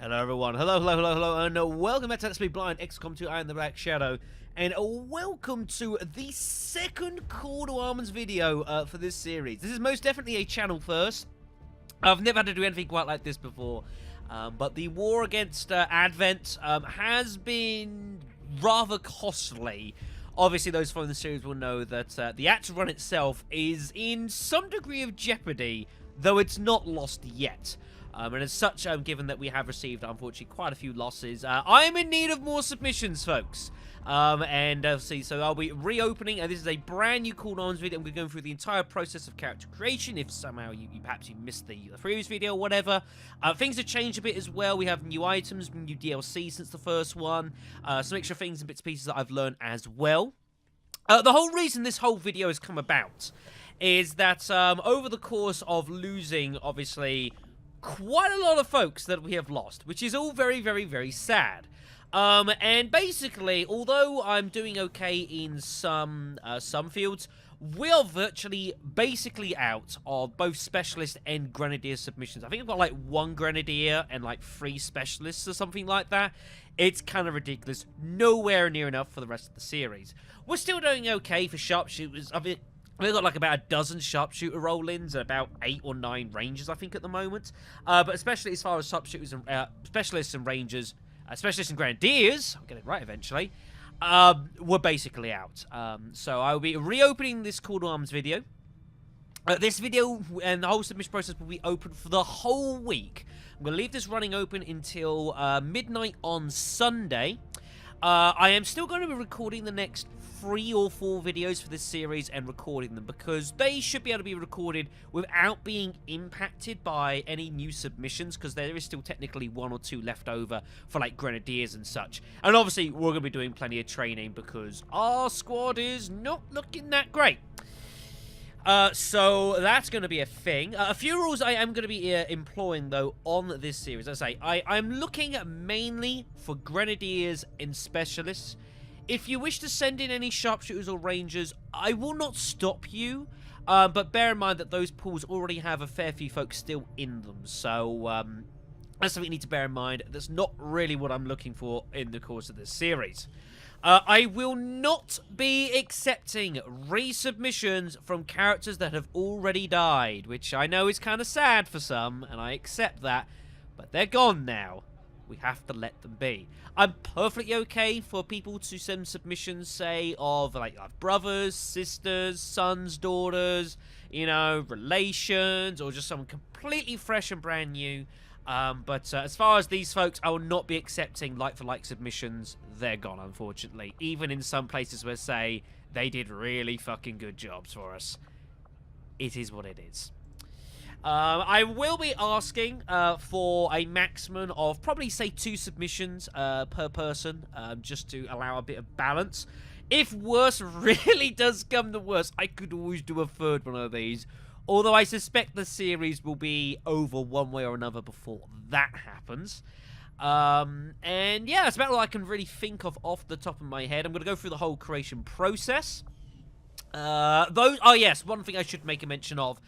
Hello everyone, hello, and welcome back to Let's Be Blind, XCOM 2, I Am the Black Shadow, and welcome to the second Call to Arms video for this series. This is most definitely a channel first. I've never had to do anything quite like this before, but the war against Advent has been rather costly. Obviously, those following the series will know that the actual run itself is in some degree of jeopardy, though it's not lost yet. And as such, given that we have received, unfortunately, quite a few losses, I am in need of more submissions, folks. So I'll be reopening, this is a brand new Call to Arms video. I'm going to go through the entire process of character creation. If somehow perhaps you missed the previous video or whatever. Things have changed a bit as well. We have new items, new DLC since the first one. Some extra things and bits and pieces that I've learned as well. The whole reason this whole video has come about is that over the course of losing, obviously, quite a lot of folks that we have lost, which is all very, very, very sad. And basically, although I'm doing okay in some fields, we are virtually basically out of both specialist and grenadier submissions. I think I've got like 1 grenadier and like 3 specialists or something like that. It's kind of ridiculous. Nowhere near enough for the rest of the series. We're still doing okay for sharpshooters. I mean, we've got like about a dozen sharpshooter roll-ins and about 8 or 9 rangers, I think, at the moment. But especially as far as sharpshooters and specialists and rangers, specialists and grenadiers, I'll get it right eventually, we're basically out. So I'll be reopening this Call to Arms video. This video and the whole submission process will be open for the whole week. I'm going to leave this running open until midnight on Sunday. I am still going to be recording the next 3 or 4 videos for this series and recording them because they should be able to be recorded without being impacted by any new submissions, because there is still technically 1 or 2 left over for like grenadiers and such. And obviously we're going to be doing plenty of training because our squad is not looking that great. So that's going to be a thing. A few rules I am going to be employing, though, on this series. As I say, I'm looking mainly for grenadiers and specialists. If you wish to send in any sharpshooters or rangers, I will not stop you. But bear in mind that those pools already have a fair few folks still in them. So that's something you need to bear in mind. That's not really what I'm looking for in the course of this series. I will not be accepting resubmissions from characters that have already died, which I know is kind of sad for some, and I accept that, but they're gone now. We have to let them be. I'm perfectly okay for people to send submissions, say, of like brothers, sisters, sons, daughters, you know, relations, or just someone completely fresh and brand new. But as far as these folks, I will not be accepting like-for-like submissions. They're gone, unfortunately. Even in some places where, say, they did really fucking good jobs for us. It is what it is. I will be asking for a maximum of probably, say, 2 submissions per person, just to allow a bit of balance. If worse really does come to worse, I could always do a 3rd one of these. Although I suspect the series will be over one way or another before that happens. And yeah, that's about all I can really think of off the top of my head. I'm going to go through the whole creation process. Oh yes, one thing I should make a mention of.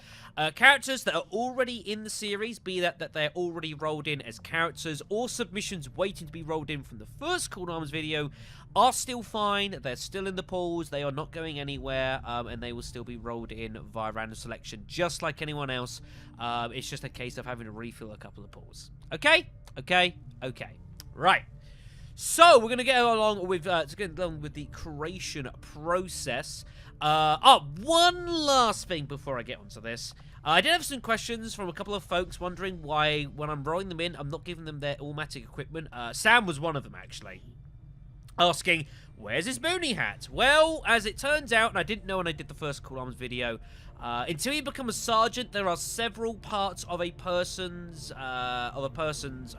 Characters that are already in the series, be that they're already rolled in as characters, or submissions waiting to be rolled in from the first Call to Arms video, are still fine. They're still in the pools. They are not going anywhere, and they will still be rolled in via random selection, just like anyone else. It's just a case of having to refill a couple of pools. Okay? Okay? Okay. Right. So, we're going to get along with the creation process. One last thing before I get onto this. I did have some questions from a couple of folks wondering why, when I'm rolling them in, I'm not giving them their automatic equipment. Sam was one of them, actually. Asking, where's his boonie hat? Well, as it turns out, and I didn't know when I did the first Call to Arms video, until you become a sergeant, there are several parts of a person's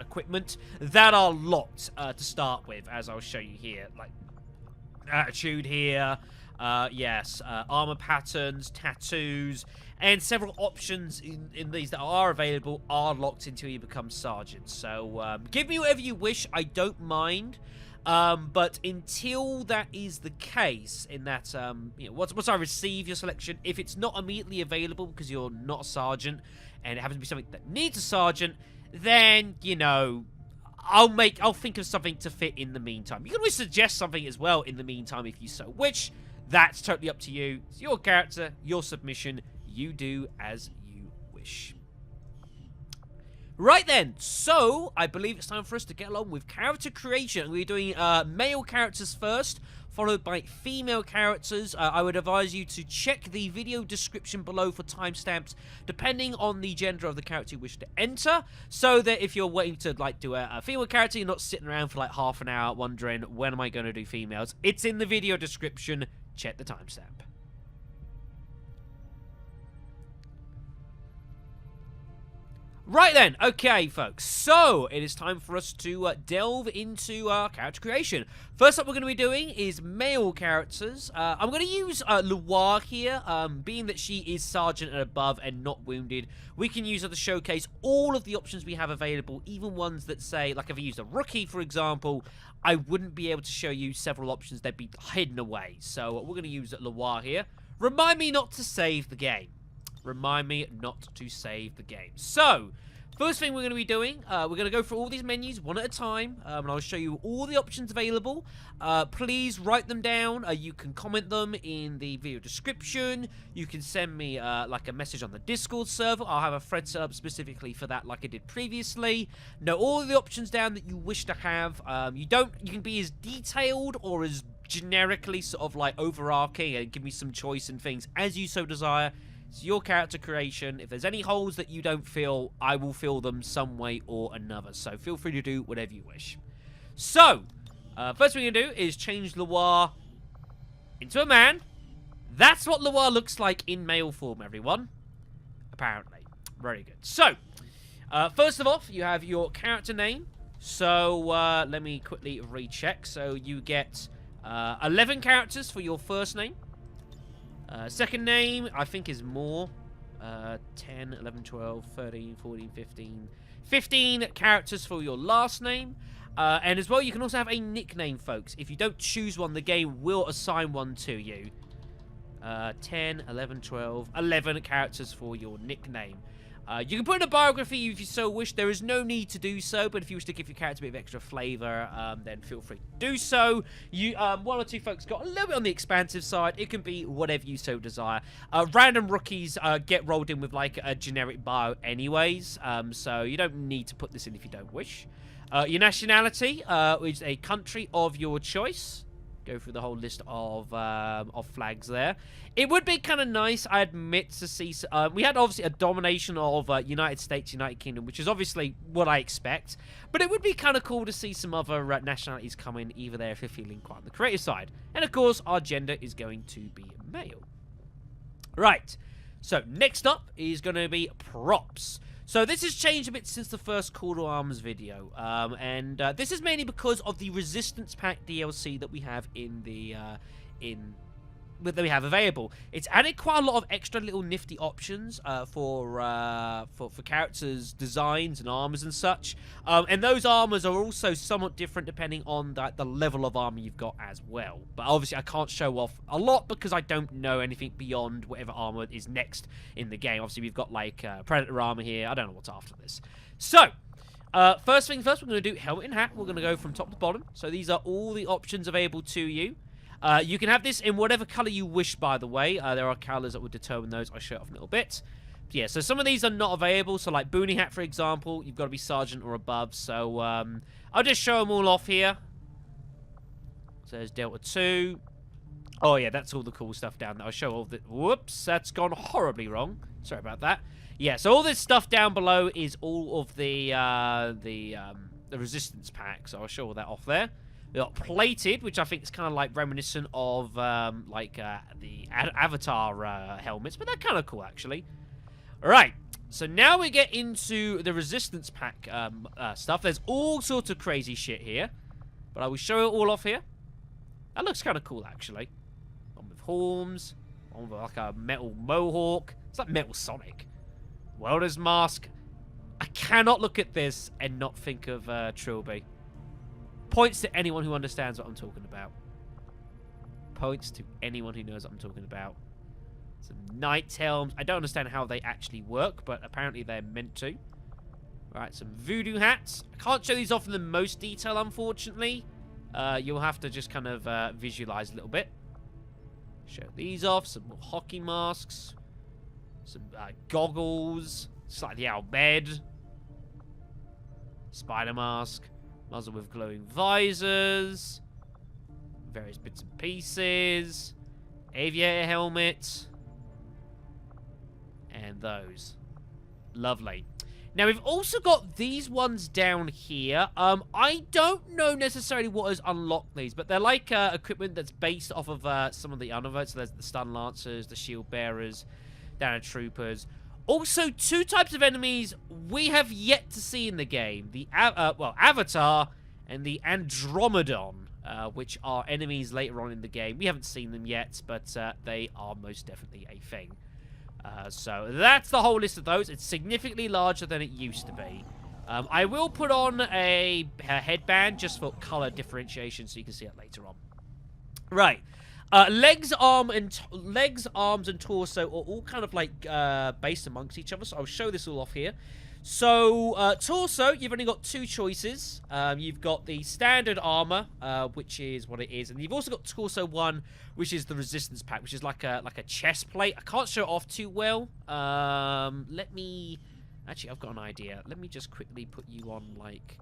equipment that are locked to start with, as I'll show you here. Like, attitude here, yes, armor patterns, tattoos, and several options in these that are available are locked until you become sergeant. So, give me whatever you wish, I don't mind. But until that is the case, in that, you know, once I receive your selection, if it's not immediately available because you're not a sergeant, and it happens to be something that needs a sergeant, then, you know, I'll think of something to fit in the meantime. You can always suggest something as well in the meantime if you so wish. That's totally up to you. It's your character, your submission. You do as you wish. Right then, so I believe it's time for us to get along with character creation. We're doing male characters first, followed by female characters. I would advise you to check the video description below for timestamps, depending on the gender of the character you wish to enter, so that if you're waiting to like do a female character, you're not sitting around for like half an hour wondering, when am I going to do females? It's in the video description. Check the timestamp. Right then, okay folks, so it is time for us to delve into character creation. First up we're going to be doing is male characters. I'm going to use Loire here, being that she is sergeant and above and not wounded. We can use her to showcase all of the options we have available, even ones that say, like if I used a rookie for example, I wouldn't be able to show you several options, they'd be hidden away. So we're going to use Loire here. Remind me not to save the game. Remind me not to save the game. So, first thing we're going to be doing, we're going to go through all these menus one at a time, and I'll show you all the options available. Please write them down. You can comment them in the video description. You can send me like a message on the Discord server. I'll have a thread set up specifically for that, like I did previously. Note all the options down that you wish to have. You can be as detailed or as generically sort of like overarching and give me some choice and things as you so desire. It's your character creation. If there's any holes that you don't fill, I will fill them some way or another. So feel free to do whatever you wish. So, first thing we're going to do is change Loire into a man. That's what Loire looks like in male form, everyone. Apparently. Very good. So, first of all, you have your character name. So, let me quickly recheck. So, you get 11 characters for your first name. Second name, I think, is more. 10, 11, 12, 13, 14, 15. 15 characters for your last name. And as well, you can also have a nickname, folks. If you don't choose one, the game will assign one to you. 10, 11, 12, 11 characters for your nickname. You can put in a biography if you so wish. There is no need to do so, but if you wish to give your character a bit of extra flavour, then feel free to do so. You, one or two folks got a little bit on the expansive side. It can be whatever you so desire. Random rookies get rolled in with like a generic bio anyways, so you don't need to put this in if you don't wish. Your nationality is a country of your choice. Go through the whole list of flags there. It would be kind of nice, I admit, to see... we had, obviously, a domination of United States, United Kingdom, which is obviously what I expect. But it would be kind of cool to see some other nationalities come in, either there if you're feeling quite on the creative side. And, of course, our gender is going to be male. Right. So, next up is going to be props. So this has changed a bit since the first Call to Arms video, and this is mainly because of the Resistance Pack DLC that we have in the that we have available. It's added quite a lot of extra little nifty options for characters' designs and armors and such, and those armors are also somewhat different depending on the level of armor you've got as well. But obviously I can't show off a lot because I don't know anything beyond whatever armor is next in the game. Obviously we've got like Predator armor here. I don't know what's after this. So first thing first, we're going to do helmet and hat. We're going to go from top to bottom. So these are all the options available to you. You can have this in whatever color you wish, by the way. There are colors that will determine those. I'll show it off in a little bit. Yeah, so some of these are not available. So like boonie hat, for example, you've got to be sergeant or above. So I'll just show them all off here. So there's Delta 2. Oh yeah, that's all the cool stuff down there. I'll show all the... Whoops, that's gone horribly wrong. Sorry about that. Yeah, so all this stuff down below is all of the Resistance Pack. So I'll show all that off there. We got plated, which I think is kind of like reminiscent of the Avatar helmets, but they're kind of cool actually. All right, so now we get into the Resistance Pack stuff. There's all sorts of crazy shit here, but I will show it all off here. That looks kind of cool actually. One with horns, one with like a metal mohawk. It's like Metal Sonic. Welder's mask. I cannot look at this and not think of Trilby. Points to anyone who understands what I'm talking about. Points to anyone who knows what I'm talking about. Some Knight Helms. I don't understand how they actually work, but apparently they're meant to. Right, some voodoo hats. I can't show these off in the most detail, unfortunately. You'll have to just kind of visualize a little bit. Show these off. Some more hockey masks. Some goggles. Slightly out of bed. Spider mask. Muzzle with glowing visors. Various bits and pieces. Aviator helmet. And those. Lovely. Now, we've also got these ones down here. I don't know necessarily what has unlocked these, but they're like equipment that's based off of some of the other votes. So there's the stun lancers, the shield bearers, down troopers. Also, two types of enemies we have yet to see in the game. The, Avatar and the Andromedon, which are enemies later on in the game. We haven't seen them yet, but they are most definitely a thing. So that's the whole list of those. It's significantly larger than it used to be. I will put on a headband just for color differentiation so you can see it later on. Right. Legs, arms, and torso are all kind of like based amongst each other. So I'll show this all off here. So, torso, you've only got two choices. You've got the standard armor, which is what it is, and you've also got torso 1, which is the resistance pack, which is like a chest plate. I can't show it off too well. Actually, I've got an idea. Let me just quickly put you on like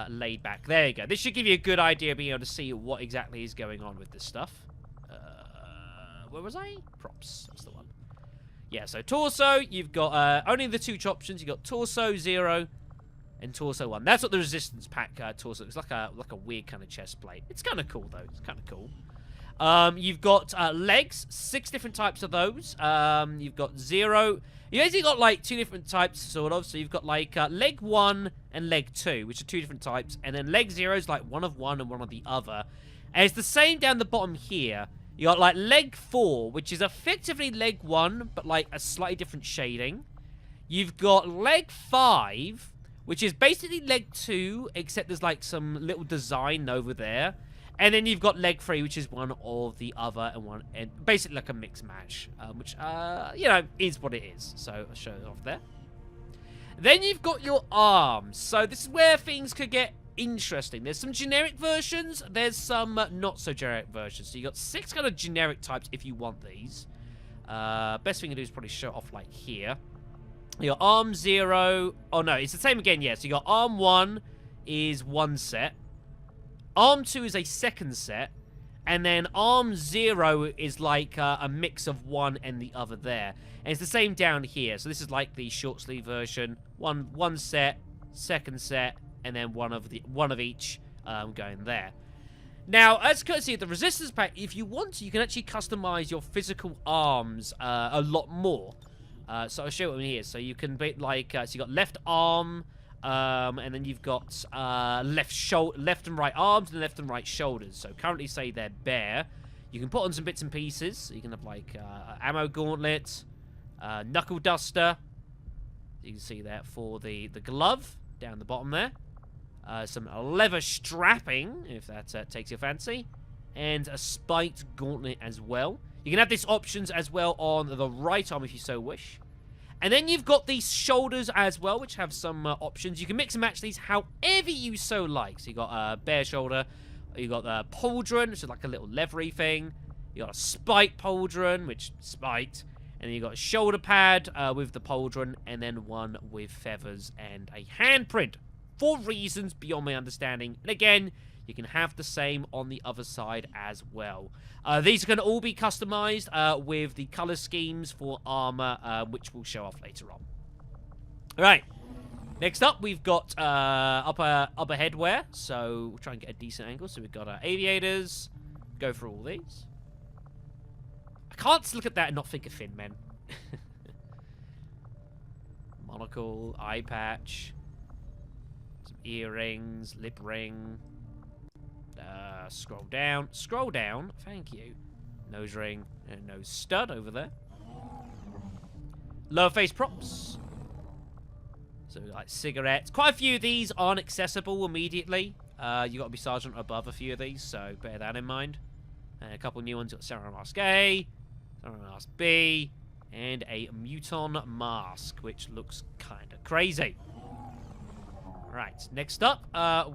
laid back. There you go. This should give you a good idea of being able to see what exactly is going on with this stuff. Where was I? Props. That's the one. Yeah, so torso, you've got only the two options. You've got torso 0 and torso 1. That's what the resistance pack torso looks like. A weird kind of chest plate. It's kind of cool, though. It's kind of cool. You've got legs, 6 different types of those. You've got 0. You basically got like 2 different types, sort of. So you've got like leg 1 and leg 2, which are 2 different types. And then leg 0 is like one of one and one of the other. And it's the same down the bottom here. You got, like, leg 4, which is effectively leg 1, but, like, a slightly different shading. You've got leg 5, which is basically leg 2, except there's, like, some little design over there. And then you've got leg 3, which is one or the other, and basically like a mix match, which, you know, is what it is. So, I'll show it off there. Then you've got your arms. So, this is where things could get interesting. There's some generic versions. There's some not so generic versions. So you got 6 kind of generic types if you want these. Best thing to do is probably show off like here. You got arm 0. Oh no, it's the same again. Yeah. So you got arm 1 is one set. Arm 2 is a second set. And then arm 0 is like a mix of one and the other there. And it's the same down here. So this is like the short sleeve version. One set, second set, and then one of each going there. Now, as courtesy of the resistance pack, if you want to, you can actually customize your physical arms a lot more. So I'll show you here. So you can be like, so you got left arm, and then you've got left and right arms and left and right shoulders. So currently, say they're bare. You can put on some bits and pieces. So you can have like ammo gauntlet, knuckle duster. You can see that for the glove down the bottom there. Some leather strapping, if that takes your fancy. And a spiked gauntlet as well. You can have these options as well on the right arm if you so wish. And then you've got these shoulders as well, which have some options. You can mix and match these however you so like. So you got a bare shoulder. You got the pauldron, which is like a little leathery thing. You got a spiked pauldron, which spiked. And then you got a shoulder pad with the pauldron. And then one with feathers and a handprint. For reasons beyond my understanding. And again, you can have the same on the other side as well. These are going to all be customized with the color schemes for armor, which we'll show off later on. Alright. Next up, we've got upper headwear. So we'll try and get a decent angle. So we've got aviators. Go for all these. I can't look at that and not think of Finn, man. Monocle, eye patch. Earrings, lip ring. Scroll down, thank you. Nose ring and nose stud over there. Lower face props. So like cigarettes. Quite a few of these aren't accessible immediately. You got to be sergeant above a few of these, so bear that in mind. And a couple new ones. Got Samurai Mask A, Samurai Mask B, and a Muton Mask, which looks kind of crazy. Right, next up,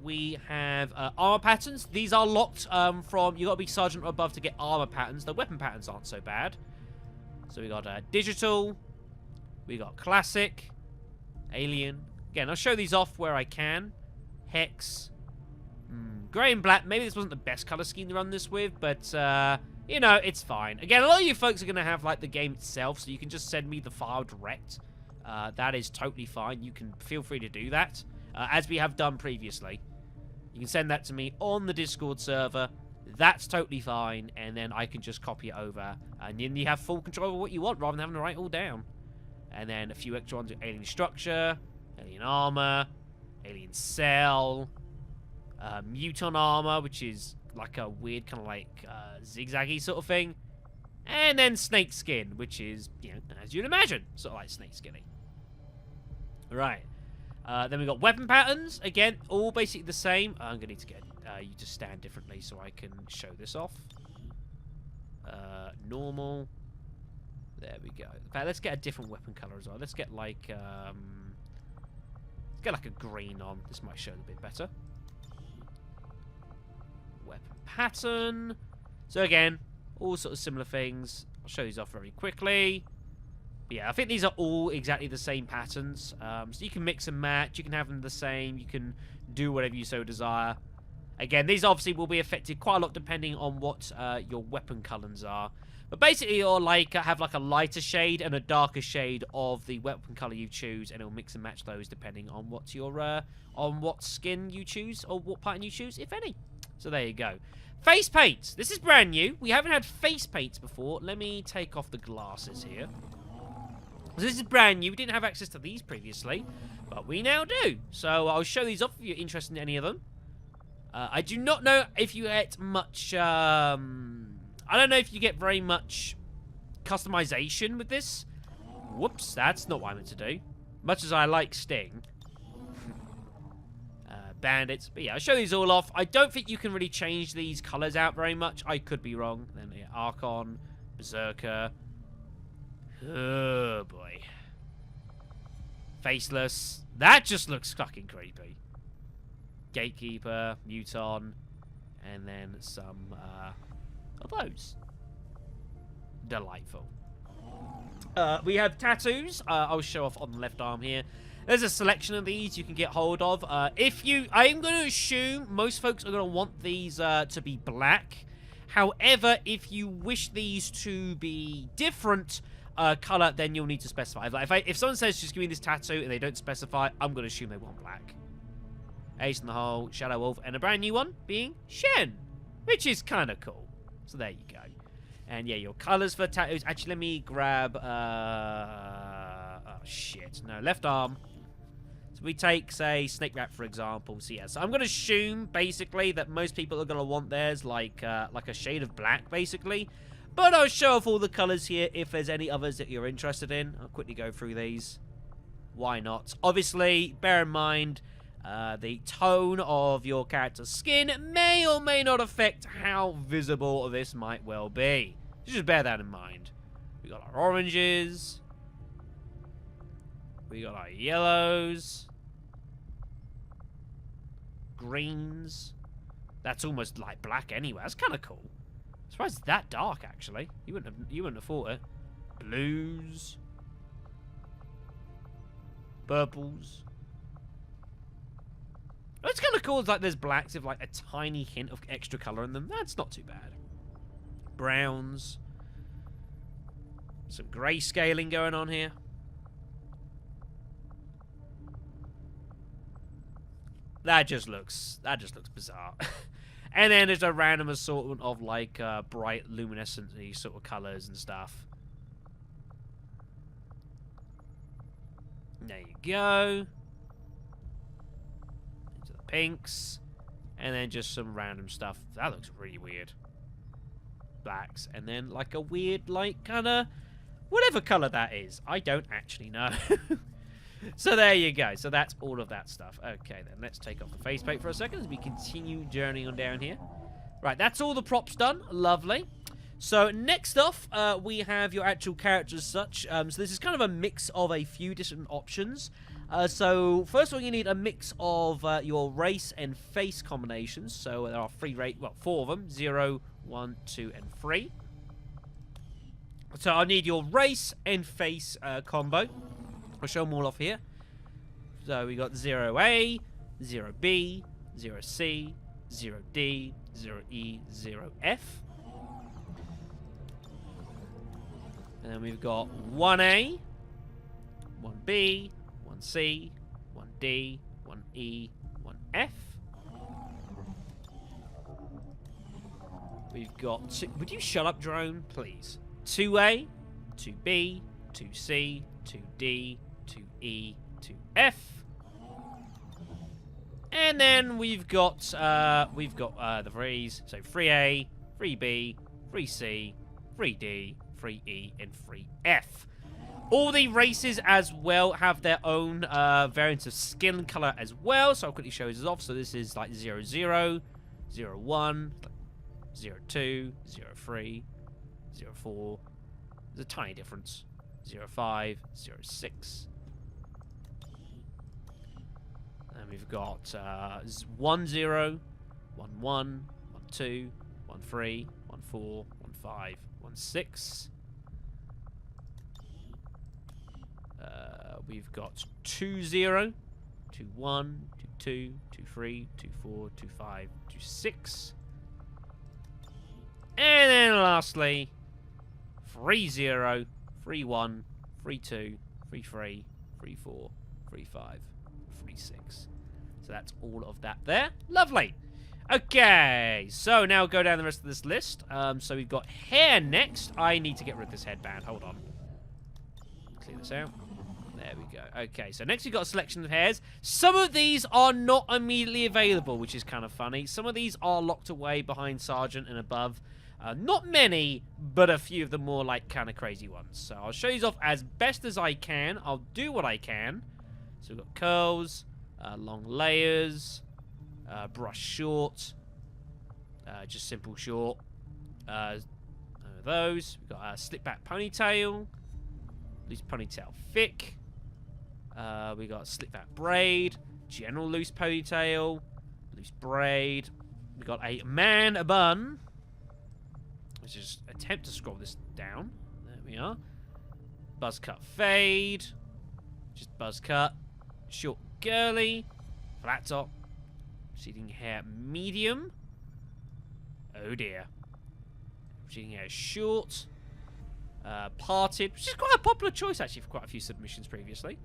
we have armor patterns. These are locked from, you gotta be sergeant or above to get armor patterns. The weapon patterns aren't so bad. So we got digital, we got classic, alien. Again, I'll show these off where I can. Hex, grey and black. Maybe this wasn't the best color scheme to run this with, but you know, it's fine. Again, a lot of you folks are gonna have like the game itself, so you can just send me the file direct. That is totally fine. You can feel free to do that. As we have done previously. You can send that to me on the Discord server. That's totally fine, and then I can just copy it over. And then you have full control over what you want, rather than having to write it all down. And then a few extra ones: alien structure, alien armor, alien cell, muton armor, which is like a weird kind of like zigzaggy sort of thing. And then snake skin, which is, you know, as you'd imagine, sort of like snake skinny. Right. Then we've got weapon patterns. Again, all basically the same. I'm going to need to get you to stand differently so I can show this off. Normal. There we go. In fact, let's get a different weapon color as well. Let's get like a green on. This might show it a bit better. Weapon pattern. So again, all sort of similar things. I'll show these off very quickly. Yeah, I think these are all exactly the same patterns. So you can mix and match. You can have them the same. You can do whatever you so desire. Again, these obviously will be affected quite a lot depending on what your weapon colors are. But basically, you'll like have like a lighter shade and a darker shade of the weapon color you choose, and it'll mix and match those depending on what your on what skin you choose or what pattern you choose, if any. So there you go. Face paints. This is brand new. We haven't had face paints before. Let me take off the glasses here. So this is brand new. We didn't have access to these previously, but we now do. So I'll show these off if you're interested in any of them. I do not know if you get much... I don't know if you get very much customization with this. Whoops, that's not what I meant to do. Much as I like Sting. Bandits. But yeah, I'll show these all off. I don't think you can really change these colors out very much. I could be wrong. Then yeah, Archon, Berserker... Oh, boy. Faceless. That just looks fucking creepy. Gatekeeper, Muton, and then some of those. Delightful. We have tattoos. I'll show off on the left arm here. There's a selection of these you can get hold of. I'm going to assume most folks are going to want these to be black. However, if you wish these to be different... color, then you'll need to specify. Like if someone says just give me this tattoo and they don't specify, I'm going to assume they want black. Ace in the hole, Shadow Wolf, and a brand new one being Shen, which is kind of cool. So there you go. And yeah, your colors for tattoos. Actually, let me grab. Oh shit! No, left arm. So we take, say, Snake Rat for example. So yeah, so I'm going to assume basically that most people are going to want theirs like a shade of black, basically. But I'll show off all the colors here if there's any others that you're interested in. I'll quickly go through these. Why not? Obviously, bear in mind, the tone of your character's skin may or may not affect how visible this might well be. Just bear that in mind. We got our oranges. We got our yellows. Greens. That's almost like black anyway. That's kind of cool. I'm surprised it's that dark, actually. You wouldn't have thought it. Blues. Purples. It's kind of cool. It's like there's blacks with like a tiny hint of extra colour in them. That's not too bad. Browns. Some grey scaling going on here. That just looks bizarre. And then there's a random assortment of like bright luminescent sort of colours and stuff. There you go. Into the pinks. And then just some random stuff. That looks really weird. Blacks. And then like a weird like kind of whatever colour that is. I don't actually know. So there you go. So that's all of that stuff. Okay, then let's take off the faceplate for a second as we continue journeying on down here. Right, that's all the props done. Lovely. So next off, we have your actual character as such. So this is kind of a mix of a few different options. So first of all, you need a mix of your race and face combinations. So there are four of them: 0, 1, 2, and 3. So I need your race and face combo. I'll show them all off here. So we got 0A, 0B, 0C, 0D, 0E, 0F. And then we've got 1A, 1B, 1C, 1D, 1E, 1F. We've got... Would you shut up, drone, please? 2A, 2B, 2C, 2D, 2E, 2F. And then we've got the threes. So 3A, 3B, 3C, 3D, 3E, and 3F. All the races as well have their own variants of skin color as well. So I'll quickly show this off. So this is like 00, 01, 02, 03, 04. There's a tiny difference. 05, 06. And we've got 10, 11, 12, 13, 14, 15, 16. We've got 20, 21, 22, 23, 24, 25, 26. And then lastly, 30, 31, 32, 33, 34, 35, 36. So that's all of that there. Lovely. Okay, so now go down the rest of this list. So we've got hair next. I need to get rid of this headband. Hold on. Clear this out. There we go. Okay, so next we've got a selection of hairs. Some of these are not immediately available, which is kind of funny. Some of these are locked away behind Sergeant and above. Not many, but a few of the more, like, kind of crazy ones. So I'll show these off as best as I can. I'll do what I can. So we've got curls, long layers, brush short, just simple short. Those. We've got a slick back ponytail, loose ponytail thick. We got slick back braid, general loose ponytail, loose braid. We got a man a bun. Let's just attempt to scroll this down. There we are. Buzz cut fade. Just buzz cut. Short girly. Flat top. Receding hair medium. Oh dear. Receding hair short. Parted. Which is quite a popular choice actually for quite a few submissions previously.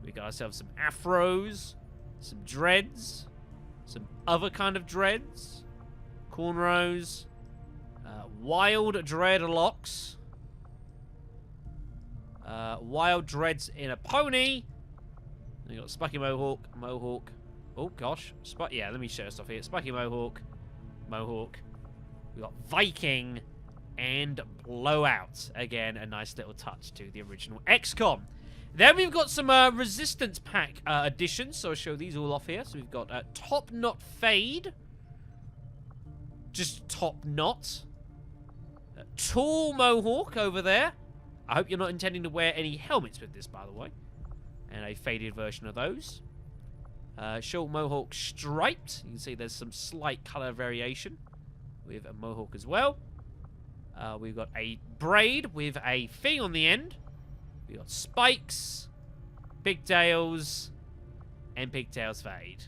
We got ourselves some afros. Some dreads. Some other kind of dreads. Cornrows. Wild dreadlocks. Wild dreads in a pony. Then you got spiky mohawk. Oh gosh, yeah. Let me show this off here. Spiky mohawk. We got Viking and blowout. Again, a nice little touch to the original XCOM. Then we've got some resistance pack additions. So I'll show these all off here. So we've got top knot fade. Just top knot. Tall mohawk over there. I hope you're not intending to wear any helmets with this, by the way. And a faded version of those. Short mohawk striped. You can see there's some slight color variation with a mohawk as well. We've got a braid with a thing on the end. We've got spikes, pigtails, and pigtails fade.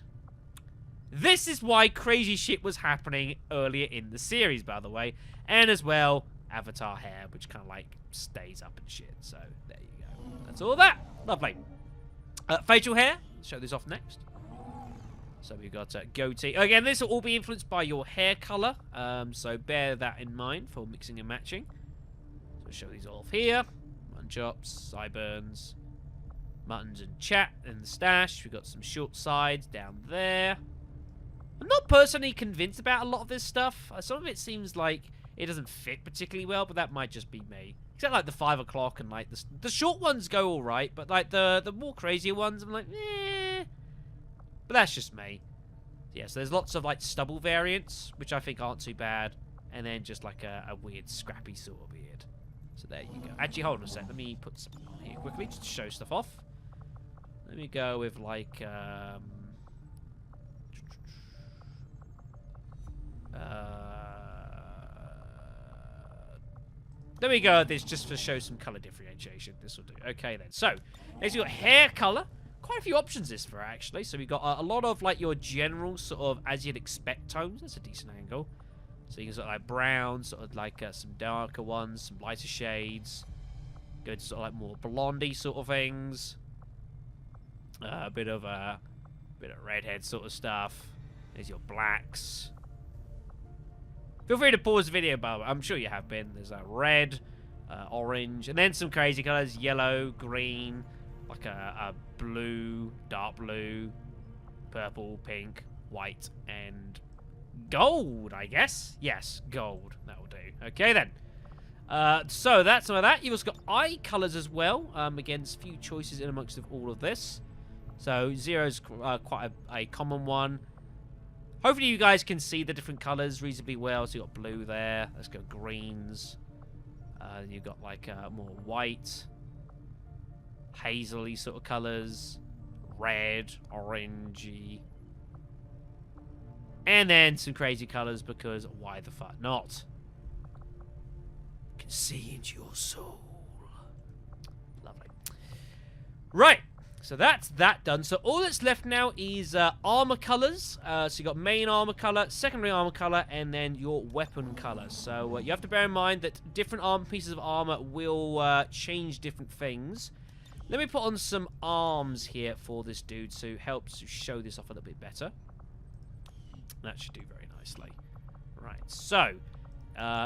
This is why crazy shit was happening earlier in the series, by the way. And as well, avatar hair, which kind of like stays up and shit. So there you go. That's all that. Lovely. Facial hair. Let's show this off next. So we've got goatee. Again, this will all be influenced by your hair color. So bear that in mind for mixing and matching. So I'll show these all off here. Mutton chops, sideburns, muttons and chat in the stash. We've got some short sides down there. I'm not personally convinced about a lot of this stuff. Some of it seems like it doesn't fit particularly well, but that might just be me. Except like the 5 o'clock and like the short ones go all right, but like the more crazier ones, I'm like, eh. But that's just me. Yeah, so there's lots of like stubble variants, which I think aren't too bad, and then just like a weird scrappy sort of beard. So there you go. Actually, hold on a sec. Let me put some on here quickly just to show stuff off. Let me go with, like, there we go. This just to show some color differentiation. This will do. Okay, then. So, next we've got hair color. Quite a few options this for, actually. So, we've got a lot of, like, your general sort of as you'd expect tones. That's a decent angle. So, you can sort of, like, brown, sort of, like, some darker ones, some lighter shades. Go to sort of, like, more blondie sort of things. A bit of redhead sort of stuff. There's your blacks. Feel free to pause the video, but I'm sure you have been. There's a red, orange, and then some crazy colors: yellow, green, like a blue, dark blue, purple, pink, white, and gold. I guess. Yes, gold. That will do. Okay then. So that's some of that. You've also got eye colors as well. Again, a few choices in amongst of all of this. So zero's quite a common one. Hopefully you guys can see the different colors reasonably well. So you've got blue there. Let's go greens. You've got like more white, hazily sort of colors, red, orangey, and then some crazy colors because why the fuck not? You can see into your soul. Lovely. Right. So that's that done. So all that's left now is armor colors. So you got main armor color, secondary armor color, and then your weapon color. So you have to bear in mind that different pieces of armor will change different things. Let me put on some arms here for this dude to help to show this off a little bit better. That should do very nicely. Right, so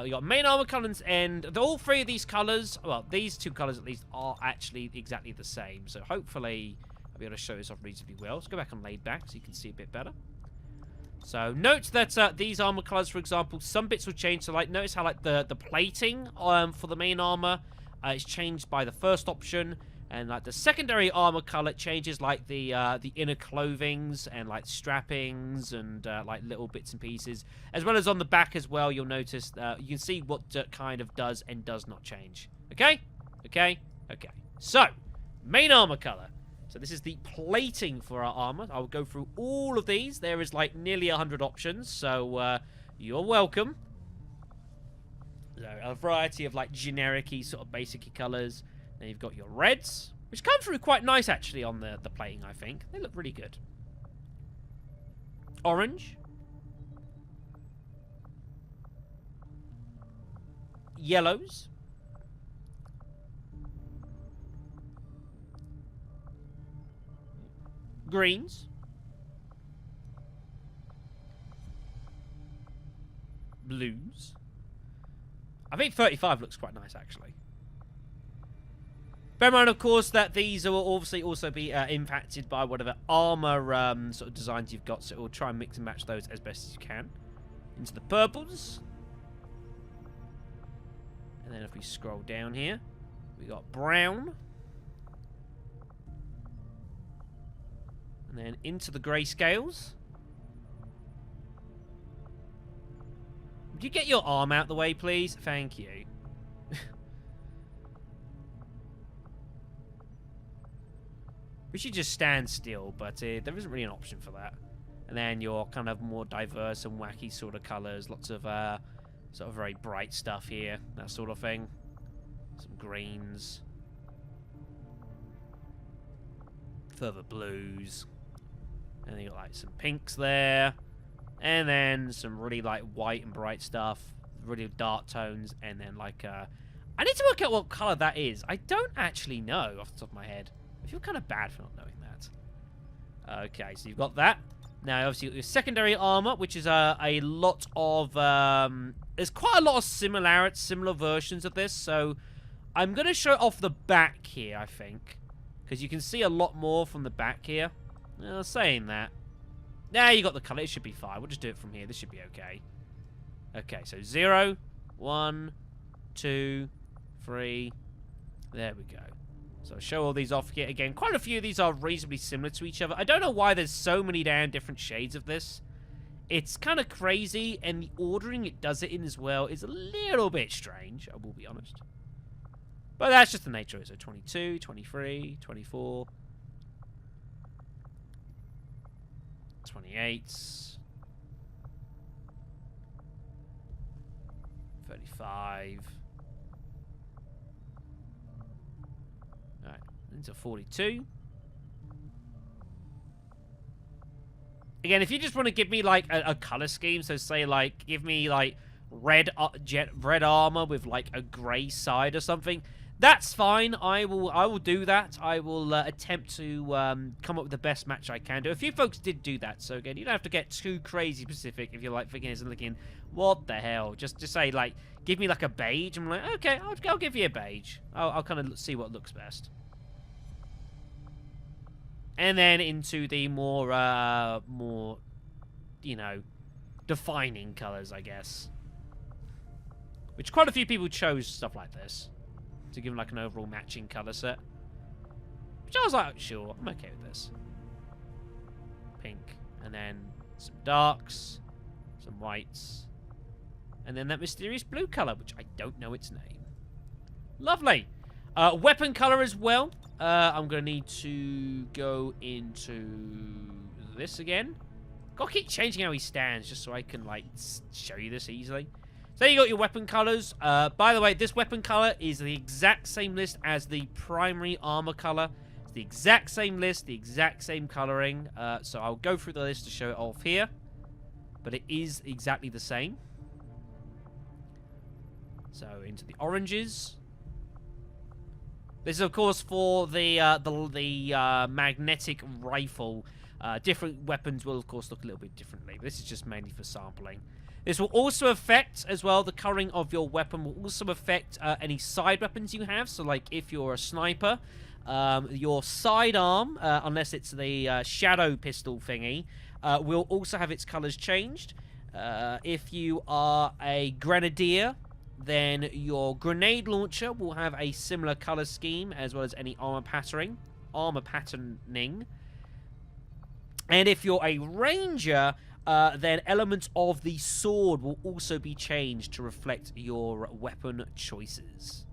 we got main armor colors, and all three of these colors, well, these two colors at least, are actually exactly the same. So hopefully I'll be able to show this off reasonably well. Let's go back on laid back so you can see a bit better. So note that these armor colors, for example, some bits will change. So like, notice how like the plating for the main armor is changed by the first option. And like the secondary armor color changes like the inner clothings and like strappings and like little bits and pieces, as well as on the back as well. You'll notice you can see what kind of does and does not change. Okay, okay, okay. So main armor color. So this is the plating for our armor. I'll go through all of these. There is like nearly 100 options, so you're welcome. So a variety of like generic-y sort of basic-y colors. Then you've got your reds, which come through quite nice, actually, on the plating, I think. They look really good. Orange. Yellows. Greens. Blues. I think 35 looks quite nice, actually. Bear in mind, of course, that these will obviously also be impacted by whatever armor sort of designs you've got, so we'll try and mix and match those as best as you can. Into the purples. And then if we scroll down here, we got brown. And then into the grayscales. Would you get your arm out the way, please? Thank you. We should just stand still, but there isn't really an option for that. And then your kind of more diverse and wacky sort of colours. Lots of sort of very bright stuff here. That sort of thing. Some greens. Further blues. And then you got like some pinks there. And then some really like white and bright stuff. Really dark tones. And then like I need to work out what colour that is. I don't actually know off the top of my head. I feel kind of bad for not knowing that. Okay, so you've got that. Now, obviously, you've got your secondary armor, which is a lot of... there's quite a lot of similar versions of this, so I'm going to show it off the back here, I think. Because you can see a lot more from the back here. Saying that. Now you got the color. It should be fine. We'll just do it from here. This should be okay. Okay, so 0, 1, 2, 3. There we go. So I'll show all these off here again. Quite a few of these are reasonably similar to each other. I don't know why there's so many damn different shades of this. It's kind of crazy, and the ordering it does it in as well is a little bit strange, I will be honest. But that's just the nature of it. So 22, 23, 24, 28. 35. Alright, into 42. Again, if you just want to give me, like, a color scheme, so say, like, give me, like, red armor with, like, a gray side or something, that's fine. I will do that. I will attempt to come up with the best match I can do. A few folks did do that, so again, you don't have to get too crazy specific if you're, like, thinking and looking, what the hell? Just say, like, give me, like, a beige. I'm like, okay, I'll give you a beige. I'll kind of see what looks best. And then into the more, you know, defining colors, I guess. Which quite a few people chose stuff like this. To give them, like, an overall matching color set. Which I was like, sure, I'm okay with this. Pink. And then some darks. Some whites. And then that mysterious blue color, which I don't know its name. Lovely. Weapon color as well. I'm going to need to go into this again. Gotta keep changing how he stands just so I can, like, show you this easily. So you got your weapon colors. By the way, this weapon color is the exact same list as the primary armor color. It's the exact same list, the exact same coloring. So I'll go through the list to show it off here. But it is exactly the same. So into the oranges. This is, of course, for the magnetic rifle. Different weapons will, of course, look a little bit differently. But this is just mainly for sampling. This will also affect, as well, the coloring of your weapon will also affect any side weapons you have. So, like, if you're a sniper, your sidearm, unless it's the shadow pistol thingy, will also have its colors changed. If you are a grenadier, then your grenade launcher will have a similar color scheme, as well as any armor patterning. And if you're a ranger, then elements of the sword will also be changed to reflect your weapon choices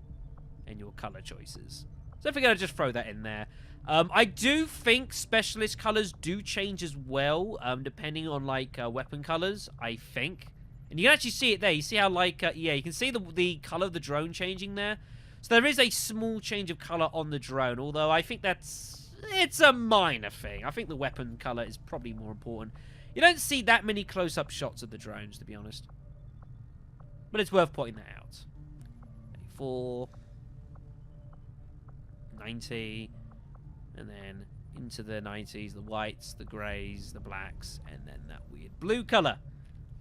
and your color choices. So if we're going to just throw that in there. I do think specialist colors do change as well, depending on, like, weapon colors, I think. And you can actually see it there. You see how, like, yeah, you can see the color of the drone changing there. So there is a small change of color on the drone, although I think it's a minor thing. I think the weapon color is probably more important. You don't see that many close-up shots of the drones, to be honest. But it's worth pointing that out. 84. 90. And then into the 90s, the whites, the greys, the blacks, and then that weird blue color.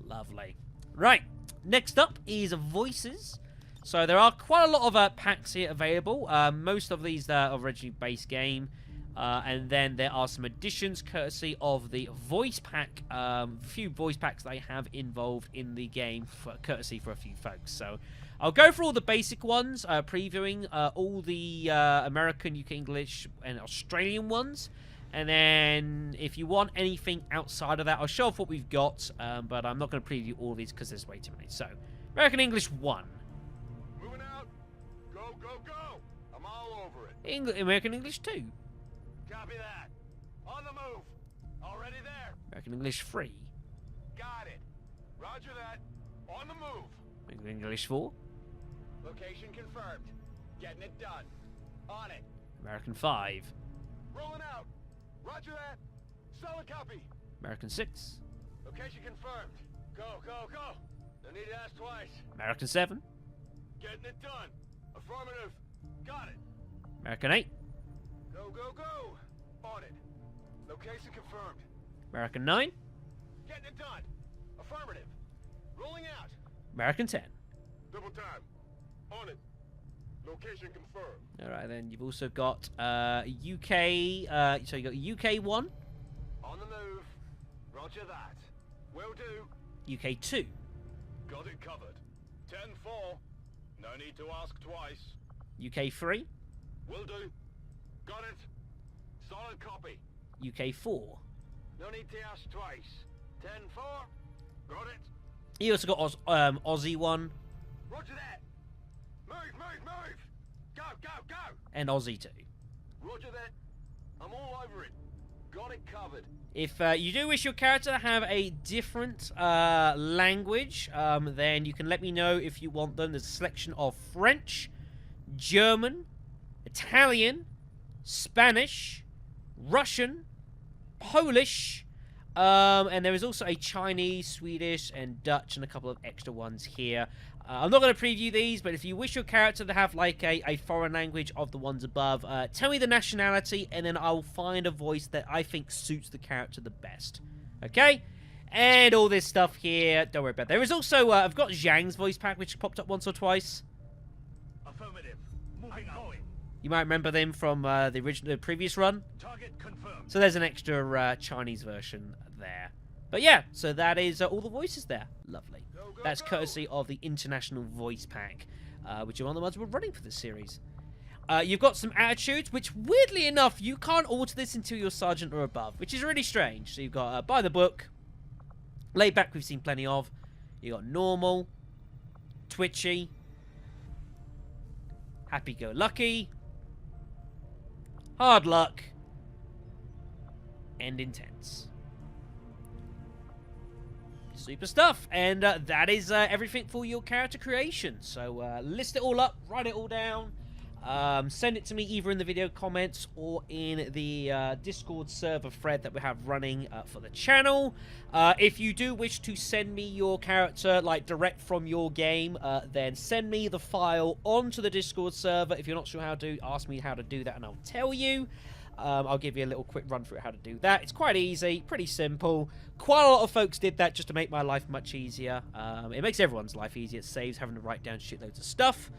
Lovely. Right. Next up is voices. So there are quite a lot of packs here available. Most of these are originally base game. And then there are some additions courtesy of the voice pack. A few voice packs they have involved in the game, courtesy for a few folks. So I'll go through all the basic ones, previewing all the American, UK English, and Australian ones. And then if you want anything outside of that, I'll show off what we've got. But I'm not going to preview all of these because there's way too many. So American English 1. Moving out. Go, go, go. I'm all over it. American English 2. Copy that. On the move. Already there. American English 3. Got it. Roger that. On the move. American English 4. Location confirmed. Getting it done. On it. American 5. Rolling out. Roger that. Solid copy. American 6. Location confirmed. Go, go, go. No need to ask twice. American 7. Getting it done. Affirmative. Got it. American 8. Go, go, go. On it. Location confirmed. American 9. Getting it done. Affirmative. Rolling out. American 10. Double time. On it. Location confirmed. Alright, then you've also got UK, so you got UK 1. On the move. Roger that. Will do. UK 2. Got it covered. 10-4. No need to ask twice. UK 3. Will do. Got it. Solid copy. UK 4. No need to ask twice. 10-4. Got it. You also got Aussie 1. Roger that. Move, move, move. Go, go, go. And Aussie 2. Roger that. I'm all over it. Got it covered. If you do wish your character to have a different language, then you can let me know if you want them. There's a selection of French, German, Italian, Spanish, Russian, Polish, and there is also a Chinese, Swedish, and Dutch, and a couple of extra ones here. I'm not going to preview these, but if you wish your character to have like a foreign language of the ones above, tell me the nationality, and then I'll find a voice that I think suits the character the best. Okay? And all this stuff here, don't worry about it. There is also, I've got Zhang's voice pack, which popped up once or twice. Affirmative. Moving out. You might remember them from the previous run. Target confirmed. So there's an extra Chinese version there. But yeah, so that is all the voices there. Lovely. That's courtesy of the International Voice Pack, which are one of the ones we're running for this series. You've got some attitudes, which weirdly enough, you can't alter this until you're Sergeant or above, which is really strange. So you've got by the book, laid back, we've seen plenty of. You've got normal, twitchy, happy-go-lucky, hard luck, and intense. Super stuff, and that is everything for your character creation. So list it all up, write it all down, send it to me either in the video comments or in the Discord server thread that we have running for the channel. If you do wish to send me your character like direct from your game, then send me the file onto the Discord server. If you're not sure how to, ask me how to do that and I'll tell you. I'll give you a little quick run through how to do that. It's quite easy, pretty simple. Quite a lot of folks did that just to make my life much easier. It makes everyone's life easier. It saves having to write down shitloads of stuff.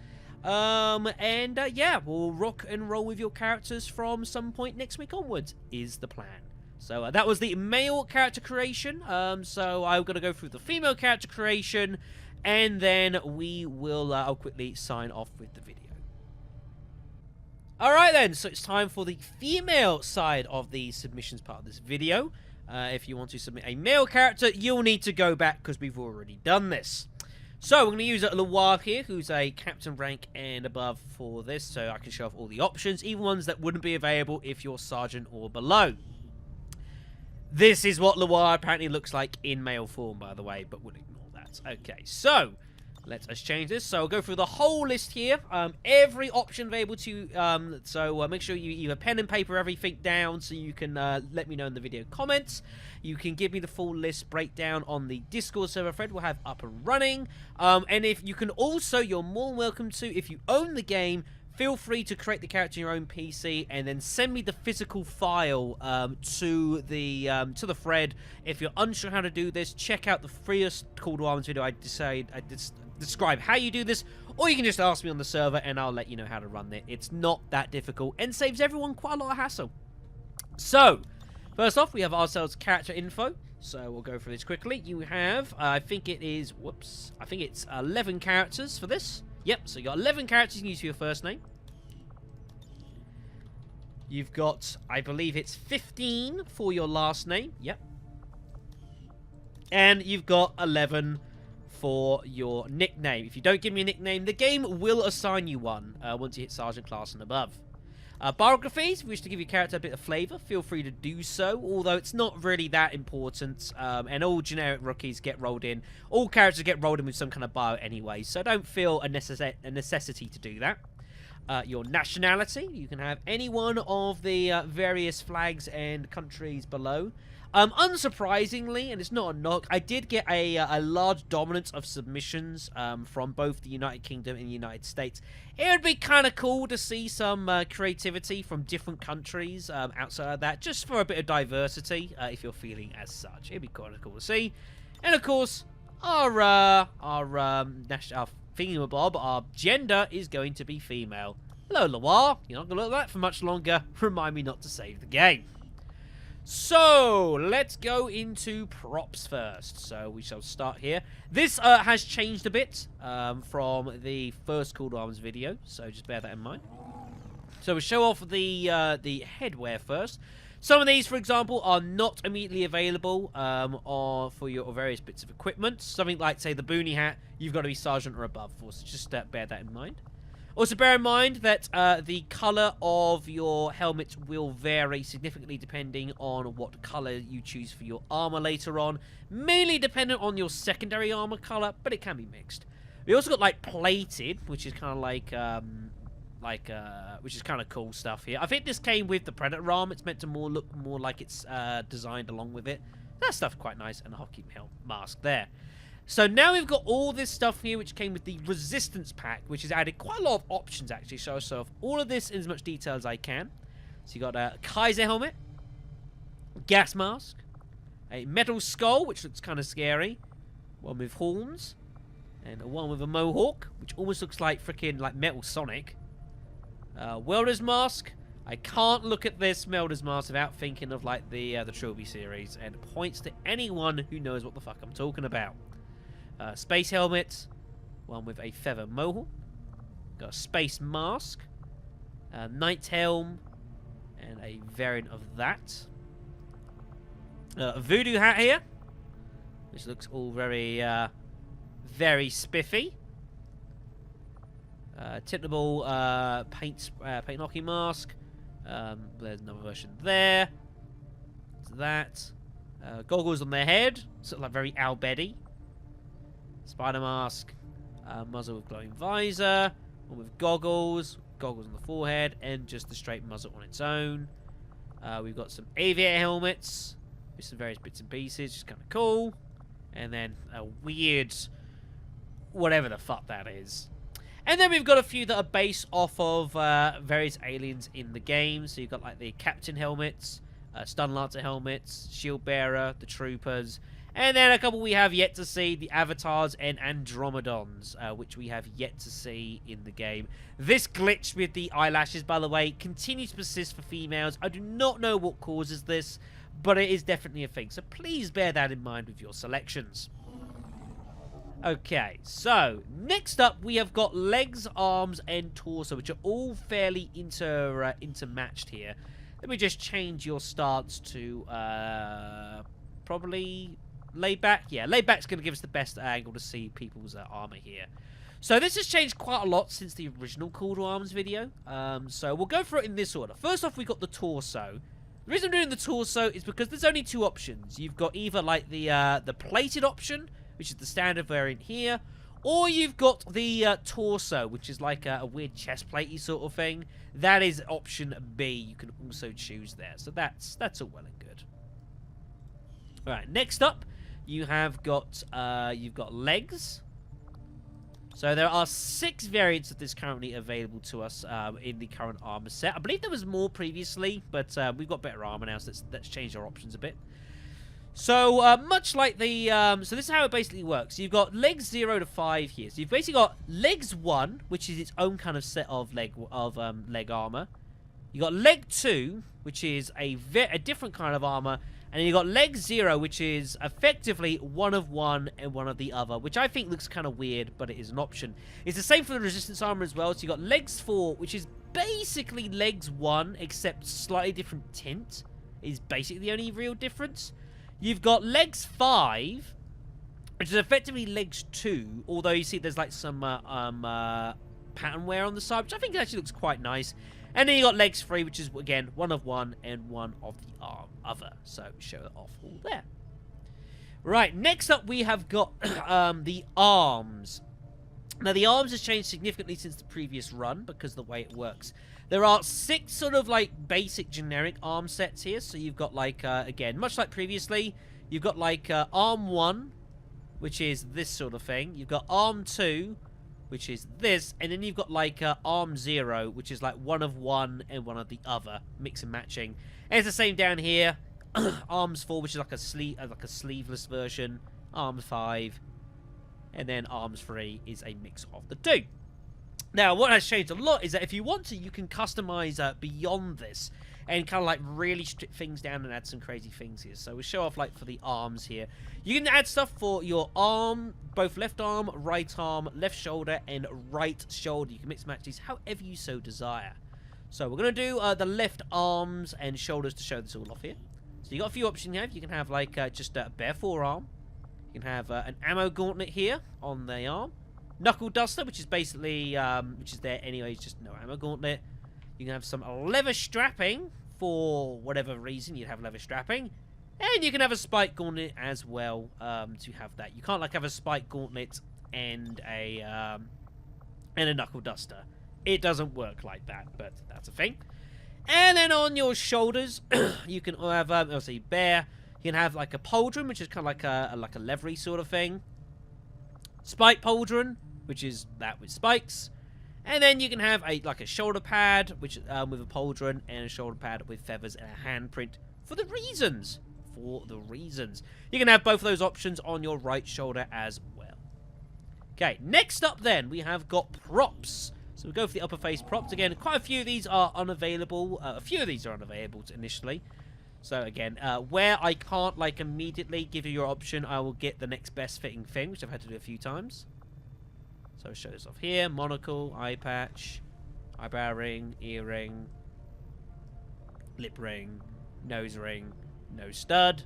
Yeah, we'll rock and roll with your characters from some point next week onwards, is the plan. So that was the male character creation. So I'm going to go through the female character creation, and then we will, I'll quickly sign off with the video. Alright then, so it's time for the female side of the submissions part of this video. If you want to submit a male character, you'll need to go back because we've already done this. So we're going to use Loire here, who's a captain rank and above for this, so I can show off all the options, even ones that wouldn't be available if you're sergeant or below. This is what Loire apparently looks like in male form, by the way, but we'll ignore that. Okay, so let us change this. So I'll go through the whole list here. Every option available to you. So make sure you either pen and paper everything down so you can let me know in the video comments. You can give me the full list breakdown on the Discord server thread we'll have up and running. And if you can also, you're more than welcome to, if you own the game, feel free to create the character in your own PC and then send me the physical file to the thread. If you're unsure how to do this, check out the freest Call to Arms video. I describe how you do this, or you can just ask me on the server and I'll let you know how to run it. It's not that difficult and saves everyone quite a lot of hassle. So, first off, we have ourselves character info. So we'll go through this quickly. You have, I think it is, I think it's 11 characters for this. Yep, so you got 11 characters you can use for your first name. You've got, I believe it's 15 for your last name. Yep. And you've got 11 for your nickname. If you don't give me a nickname, the game will assign you one once you hit Sergeant class and above. Biographies, if you wish to give your character a bit of flavour, feel free to do so, although it's not really that important, and all generic rookies get rolled in. All characters get rolled in with some kind of bio anyway, so don't feel a necessity to do that. Your nationality, you can have any one of the various flags and countries below. Unsurprisingly, and it's not a knock, I did get a large dominance of submissions from both the United Kingdom and the United States. It would be kind of cool to see some creativity from different countries outside of that, just for a bit of diversity, if you're feeling as such. It'd be kind of cool to see. And of course, our thingamabob, our gender is going to be female. Hello, Loire. You're not going to look like that for much longer. Remind me not to save the game. So, let's go into props first. So, we shall start here. This has changed a bit from the first Call to Arms video, so just bear that in mind. So, we'll show off the headwear first. Some of these, for example, are not immediately available for your various bits of equipment. Something like, say, the boonie hat, you've got to be Sergeant or above for, so just bear that in mind. Also, bear in mind that the color of your helmet will vary significantly depending on what color you choose for your armor later on. Mainly dependent on your secondary armor color, but it can be mixed. We also got like plated, which is kind of which is kind of cool stuff here. I think this came with the Predator arm. It's meant to look more like it's designed along with it. That stuff's quite nice, and a hockey mask there. So now we've got all this stuff here, which came with the Resistance Pack, which has added quite a lot of options, actually. So I'll show off all of this in as much detail as I can. So you got a Kaiser helmet, gas mask, a metal skull, which looks kind of scary, one with horns, and one with a mohawk, which almost looks like freaking like Metal Sonic. Welder's mask. I can't look at this Welder's mask without thinking of like the Trilby series, and it points to anyone who knows what the fuck I'm talking about. Space helmet, one with a feather mohawk, got a space mask, night helm, and a variant of that. A voodoo hat here, which looks all very, very spiffy. Tintable paint hockey mask. There's another version there. There's that. Goggles on their head, sort of like very Al Beddy. Spider mask, muzzle with glowing visor, one with goggles on the forehead, and just the straight muzzle on its own. We've got some aviator helmets with some various bits and pieces, just kind of cool. And then a weird, whatever the fuck that is. And then we've got a few that are based off of various aliens in the game. So you've got like the Captain helmets, Stun Lancer helmets, Shield Bearer, the Troopers. And then a couple we have yet to see, the Avatars and Andromedons, which we have yet to see in the game. This glitch with the eyelashes, by the way, continues to persist for females. I do not know what causes this, but it is definitely a thing. So please bear that in mind with your selections. Okay, so next up we have got legs, arms, and torso, which are all fairly intermatched here. Let me just change your stance to probably lay back. Yeah, lay back's going to give us the best angle to see people's armor here. So this has changed quite a lot since the original Call to Arms video. So we'll go through it in this order. First off, we've got the torso. The reason I'm doing the torso is because there's only two options. You've got either like the plated option, which is the standard variant here, or you've got the torso, which is like a weird chest platey sort of thing. That is option B. You can also choose there. So that's all well and good. All right, next up, you have got you've got legs. So there are 6 variants of this currently available to us in the current armor set. I believe there was more previously, but we've got better armor now, so let's change our options a bit. So, much like the, so this is how it basically works. You've got legs 0 to 5 here. So you've basically got legs 1, which is its own kind of set of leg armor. You got leg 2, which is a different kind of armor. And then you got leg 0, which is effectively one of one and one of the other, which I think looks kind of weird, but it is an option. It's the same for the resistance armor as well. So you got legs 4, which is basically legs 1, except slightly different tint. Is basically the only real difference. You've got legs 5, which is effectively legs 2, although you see there's like some pattern wear on the side, which I think actually looks quite nice. And then you got legs 3, which is, again, one of one and one of the other. So, show it off all there. Right, next up we have got the arms. Now, the arms has changed significantly since the previous run because of the way it works. There are 6 sort of, like, basic generic arm sets here. So, you've got, like, again, much like previously, you've got, like, arm 1, which is this sort of thing. You've got arm 2, which is this, and then you've got like arm 0, which is like one of one and one of the other, mix and matching. And it's the same down here. Arms 4, which is like a sleeveless version. Arms 5, and then arms 3 is a mix of the two. Now, what has changed a lot is that if you want to, you can customize beyond this and kind of like really strip things down and add some crazy things here. So we'll show off like for the arms here. You can add stuff for your arm, both left arm, left shoulder, and right shoulder. You can mix and match these however you so desire. So we're going to do the left arms and shoulders to show this all off here. So you got a few options here. You can have like just a bare forearm. You can have an ammo gauntlet here on the arm. Knuckle Duster, which is basically, which is there anyways, just no ammo gauntlet. You can have some leather strapping, for whatever reason you'd have leather strapping. And you can have a spike gauntlet as well, to have that. You can't, like, have a spike gauntlet and a Knuckle Duster. It doesn't work like that, but that's a thing. And then on your shoulders, you can have, obviously, bear. You can have, like, a pauldron, which is kind of like a leathery sort of thing. Spike pauldron, which is that with spikes. And then you can have like a shoulder pad, which with a pauldron, and a shoulder pad with feathers and a handprint for the reasons. You can have both of those options on your right shoulder as well. Okay, next up then, we have got props. So we go for the upper face props. Again, quite a few of these are unavailable. A few of these are unavailable initially. So again, where I can't like immediately give you your option, I will get the next best fitting thing, which I've had to do a few times. So I'll show this off here. Monocle, eye patch, eyebrow ring, earring, lip ring, nose stud.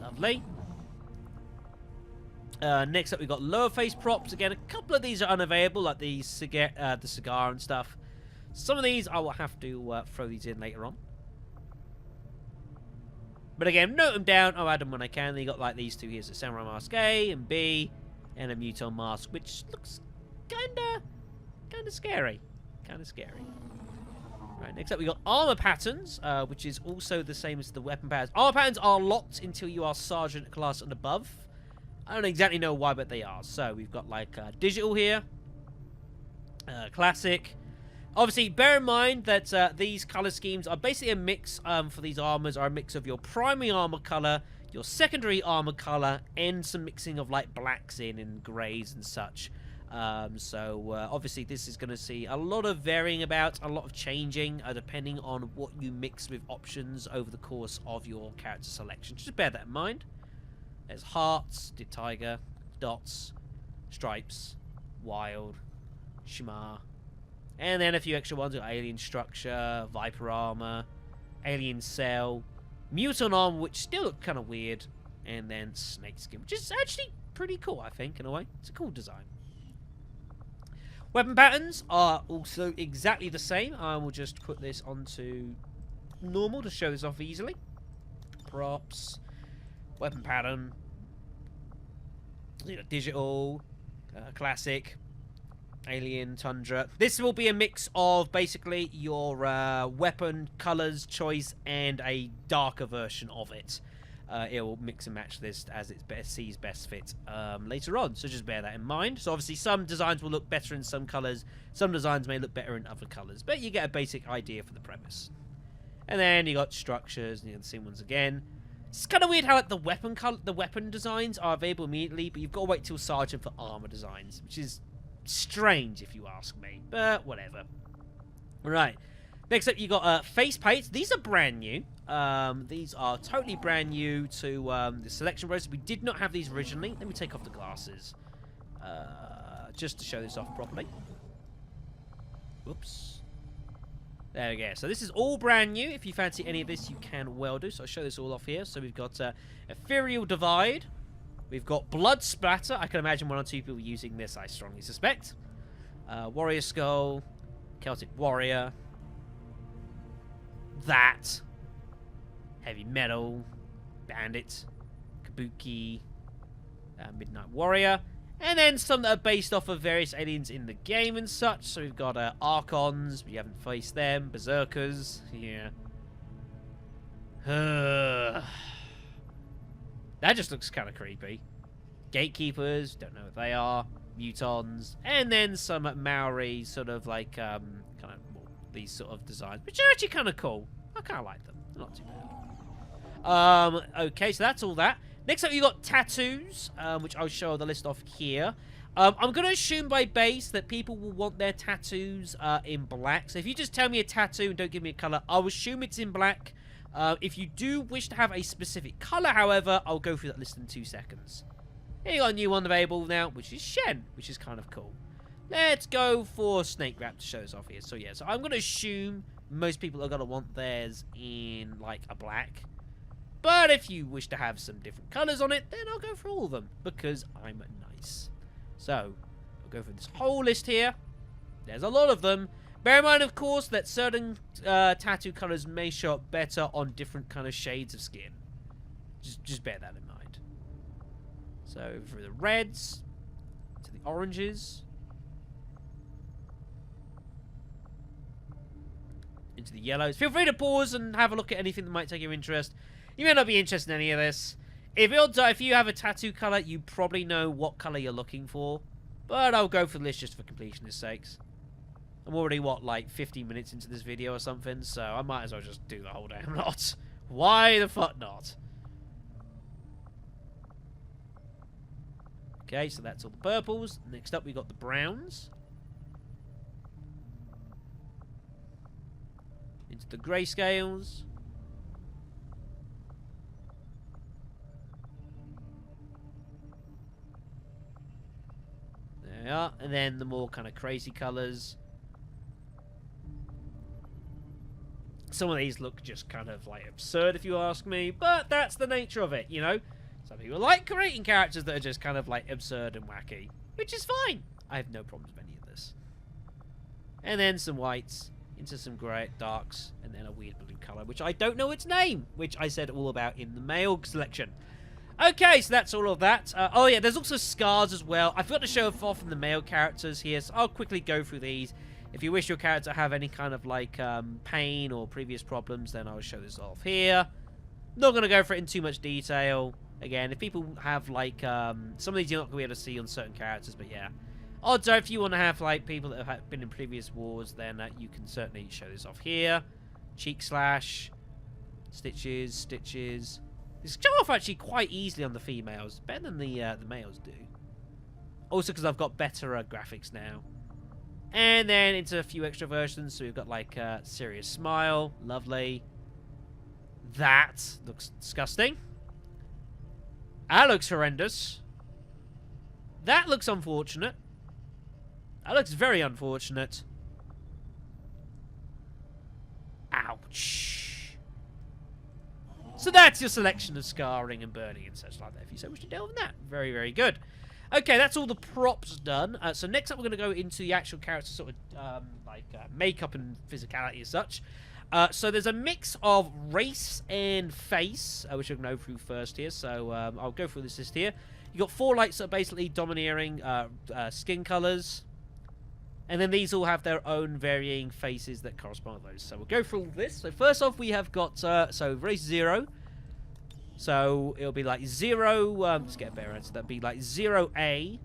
Lovely. Next up, we've got lower face props. Again, a couple of these are unavailable, like the cigar and stuff. Some of these I will have to throw these in later on. But again, note them down. I'll add them when I can. Then you got like these two here, so Samurai Mask A and B, and a Muton Mask, which looks kinda scary. Right, next up we got armor patterns, which is also the same as the weapon patterns. Armor patterns are locked until you are Sergeant class and above. I don't exactly know why, but they are. So we've got like digital here, classic. Obviously, bear in mind that these color schemes are basically a mix for these armors, are a mix of your primary armor color, your secondary armor color, and some mixing of like blacks in and grays and such. Obviously this is going to see a lot of varying about, a lot of changing, depending on what you mix with options over the course of your character selection. Just bear that in mind. There's hearts, did tiger, dots, stripes, wild, Shimar, and then a few extra ones like alien structure, viper armor, alien cell, mutant armor, which still look kind of weird, and then snake skin, which is actually pretty cool, I think, in a way. It's a cool design. Weapon patterns are also exactly the same. I will just put this onto normal to show this off easily. Props, weapon pattern, digital, classic, alien, tundra. This will be a mix of basically your weapon colors choice and a darker version of it. It will mix and match this as it sees best fit later on, so just bear that in mind. So obviously some designs will look better in some colors, some designs may look better in other colors, but you get a basic idea for the premise. And then you got structures, and you have the same ones again. It's kind of weird how like, the weapon designs are available immediately, but you've got to wait till Sergeant for armor designs, which is strange if you ask me, but whatever. Right. Next up, you got face paints. These are brand new. These are totally brand new to the selection process. We did not have these originally. Let me take off the glasses. Just to show this off properly. Whoops. There we go. So this is all brand new. If you fancy any of this, you can well do. So I'll show this all off here. So we've got Ethereal Divide. We've got Blood Splatter. I can imagine one or two people using this, I strongly suspect. Warrior Skull. Celtic Warrior. That. Heavy Metal. Bandit. Kabuki. Midnight Warrior. And then some that are based off of various aliens in the game and such. So we've got Archons. We haven't faced them. Berserkers. Yeah. That just looks kind of creepy. Gatekeepers. Don't know what they are. Mutons. And then some Maori sort of like kind of these sort of designs, which are actually kind of cool. I kind of like them. They're not too bad. Okay, so that's all that. Next up, you got tattoos, which I'll show the list off here. I'm going to assume by base that people will want their tattoos in black. So if you just tell me a tattoo and don't give me a color, I'll assume it's in black. If you do wish to have a specific color, however, I'll go through that list in 2 seconds. Here you got a new one available now, which is Shen, which is kind of cool. Let's go for Snake Wrap to show us off here. So yeah, so I'm going to assume most people are going to want theirs in like a black. But if you wish to have some different colors on it, then I'll go for all of them because I'm nice. So, Go through this whole list here. There's a lot of them. Bear in mind, of course, that certain tattoo colors may show up better on different kind of shades of skin. Just bear that in mind. So, through the reds, to the oranges, into the yellows. Feel free to pause and have a look at anything that might take your interest. You may not be interested in any of this. If you have a tattoo color, you probably know what color you're looking for. But I'll go for the list just for completionist sakes. I'm already, what, like 15 minutes into this video or something, so I might as well just do the whole damn lot. Why the fuck not? Okay, so that's all the purples. Next up, we got the browns. Into the grayscales. There we are. And then the more kind of crazy colours. Some of these look just kind of like absurd if you ask me, but that's the nature of it, you know? Some people like creating characters that are just kind of like absurd and wacky, which is fine. I have no problems with any of this. And then some whites, into some grey darks, and then a weird blue colour, which I don't know its name, which I said all about in the male selection. Okay, so that's all of that. Oh yeah, there's also scars as well. I forgot to show off in the male characters here, so I'll quickly go through these. If you wish your character to have any kind of like pain or previous problems, then I'll show this off here. Not going to go for it in too much detail. Again, if people have like some of these you're not going to be able to see on certain characters, but yeah. Odds are if you want to have like people that have been in previous wars, then you can certainly show this off here. Cheek slash, stitches. This show off actually quite easily on the females, better than the males do. Also because I've got better graphics now. And then into a few extra versions. So we've got like Serious Smile. Lovely. That looks disgusting. That looks horrendous. That looks unfortunate. That looks very unfortunate. Ouch. So that's your selection of scarring and burning and such like that. If you so wish to delve in that. Very, very good. Okay, that's all the props done. So next up, we're going to go into the actual character sort of makeup and physicality as such. So there's a mix of race and face, which I'm going to go through first here. So I'll go through this list here. You've got 4 lights that are basically domineering skin colors. And then these all have their own varying faces that correspond to those. So we'll go through all this. So first off, we have got, so race 0. So it'll be like 0, let's get a better answer. That'd be like 0A,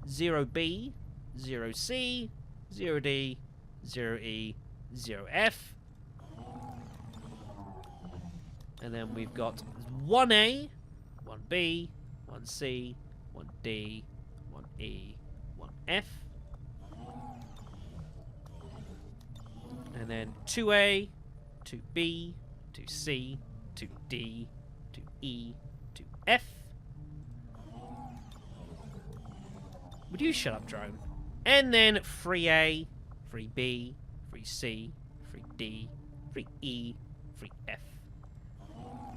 0B, 0C, 0D, 0E, 0F. And then we've got 1A, 1B, 1C, 1D, 1E, 1F. And then 2A, 2B, 2C, 2D, 2E, 2F. Would you shut up, drone? And then 3A, 3B, 3C, 3D, 3E, 3F.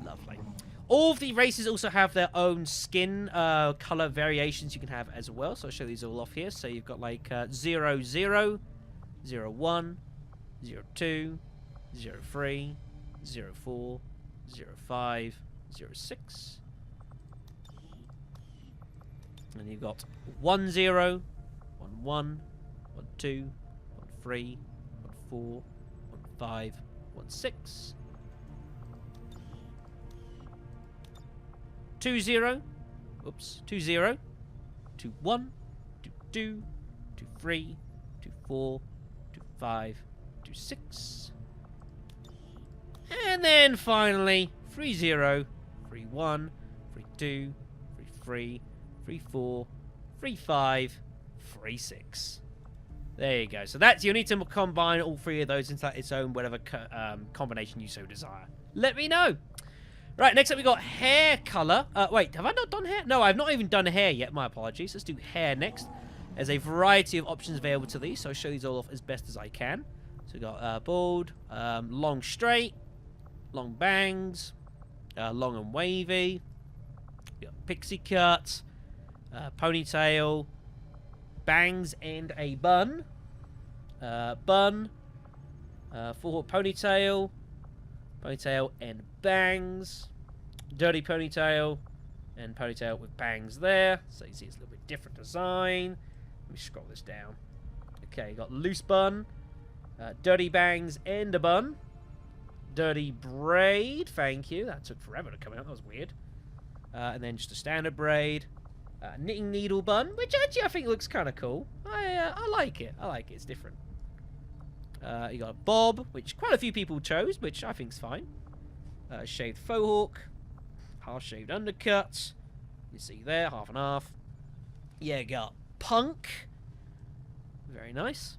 Lovely. All of the races also have their own skin color variations you can have as well. So I'll show these all off here. So you've got like 0, 0, 0, 1, 0, 2, 0, 3, 0, 4, 0, 5, 0, 6. And you've got 1, 0, 1, 1, 1, 2, 1, 3, 1, 4, 1, 5, 1, 6. 2, 0. Oops. 2, 0. 2, 1. 2, 2. 2, 3. 2, 4. 2, 5. 2, 6. And then finally 3, 0. 3, 1. 3, 2. 3, 3. 3, 4. 3, 5. 3, 6. There you go. So that's, you need to combine all 3 of those into its own whatever combination you so desire. Let me know. Right, next up we got hair colour. Wait, have I not done hair? No, I've not even done hair yet. My apologies. Let's do hair next. There's a variety of options available to these, so I'll show these all off as best as I can. So we've got bald, long straight, long bangs, long and wavy, we've got pixie cut, ponytail, bangs and a bun. Bun. Full ponytail. Ponytail and bangs. Dirty ponytail. And ponytail with bangs there. So you see it's a little bit different design. Let me scroll this down. Okay, you got loose bun. Dirty bangs and a bun. Dirty braid. Thank you. That took forever to come out. That was weird. And then just a standard braid. Knitting needle bun, which actually I think looks kind of cool. I like it. I like it. It's different. You got a bob, which quite a few people chose, which I think's fine. Shaved faux hawk. Half-shaved undercut. You see there, half and half. Yeah, you got punk. Very nice.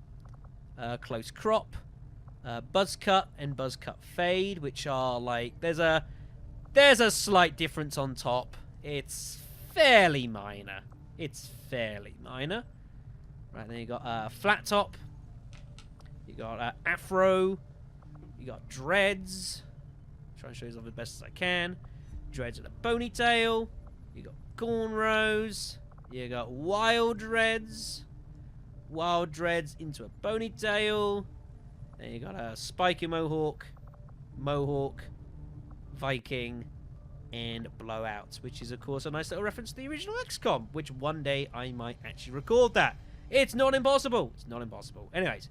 Close crop. Buzz cut and buzz cut fade, which are like... There's a slight difference on top. It's fairly minor. It's fairly minor. Right, then you got flat top. You got afro. You got dreads. Try and show you off as best as I can. Dreads with a ponytail. You got cornrows. You got wild dreads. Wild dreads into a ponytail. Then you got a spiky mohawk. Mohawk. Viking. And blowouts, which is, of course, a nice little reference to the original XCOM, which one day I might actually record that. It's not impossible. It's not impossible. Anyways,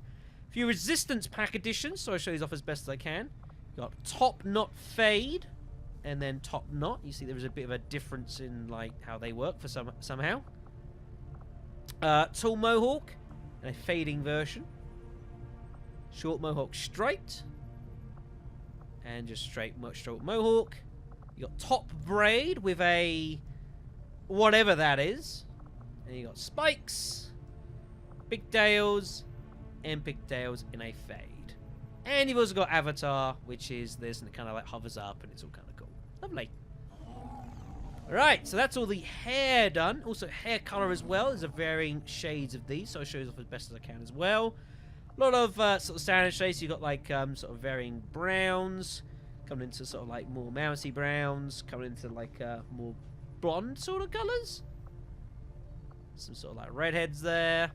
a few Resistance Pack additions, so I'll show these off as best as I can. Got top knot fade, and then top knot. You see there is a bit of a difference in like how they work for somehow. Tall mohawk, and a fading version. Short mohawk straight, and just straight mohawk. You got top braid with a whatever that is, and you got spikes, pigtails, and pigtails in a fade. And you've also got avatar, which is this, and it kind of like hovers up, and it's all kind of cool. Lovely. Alright, so that's all the hair done. Also hair color as well. There's a varying shades of these, so I'll show you off as best as I can as well. A lot of sort of standard shades. You've got like sort of varying browns, coming into sort of like more mousy browns, coming into like more blonde sort of colors. Some sort of like redheads there.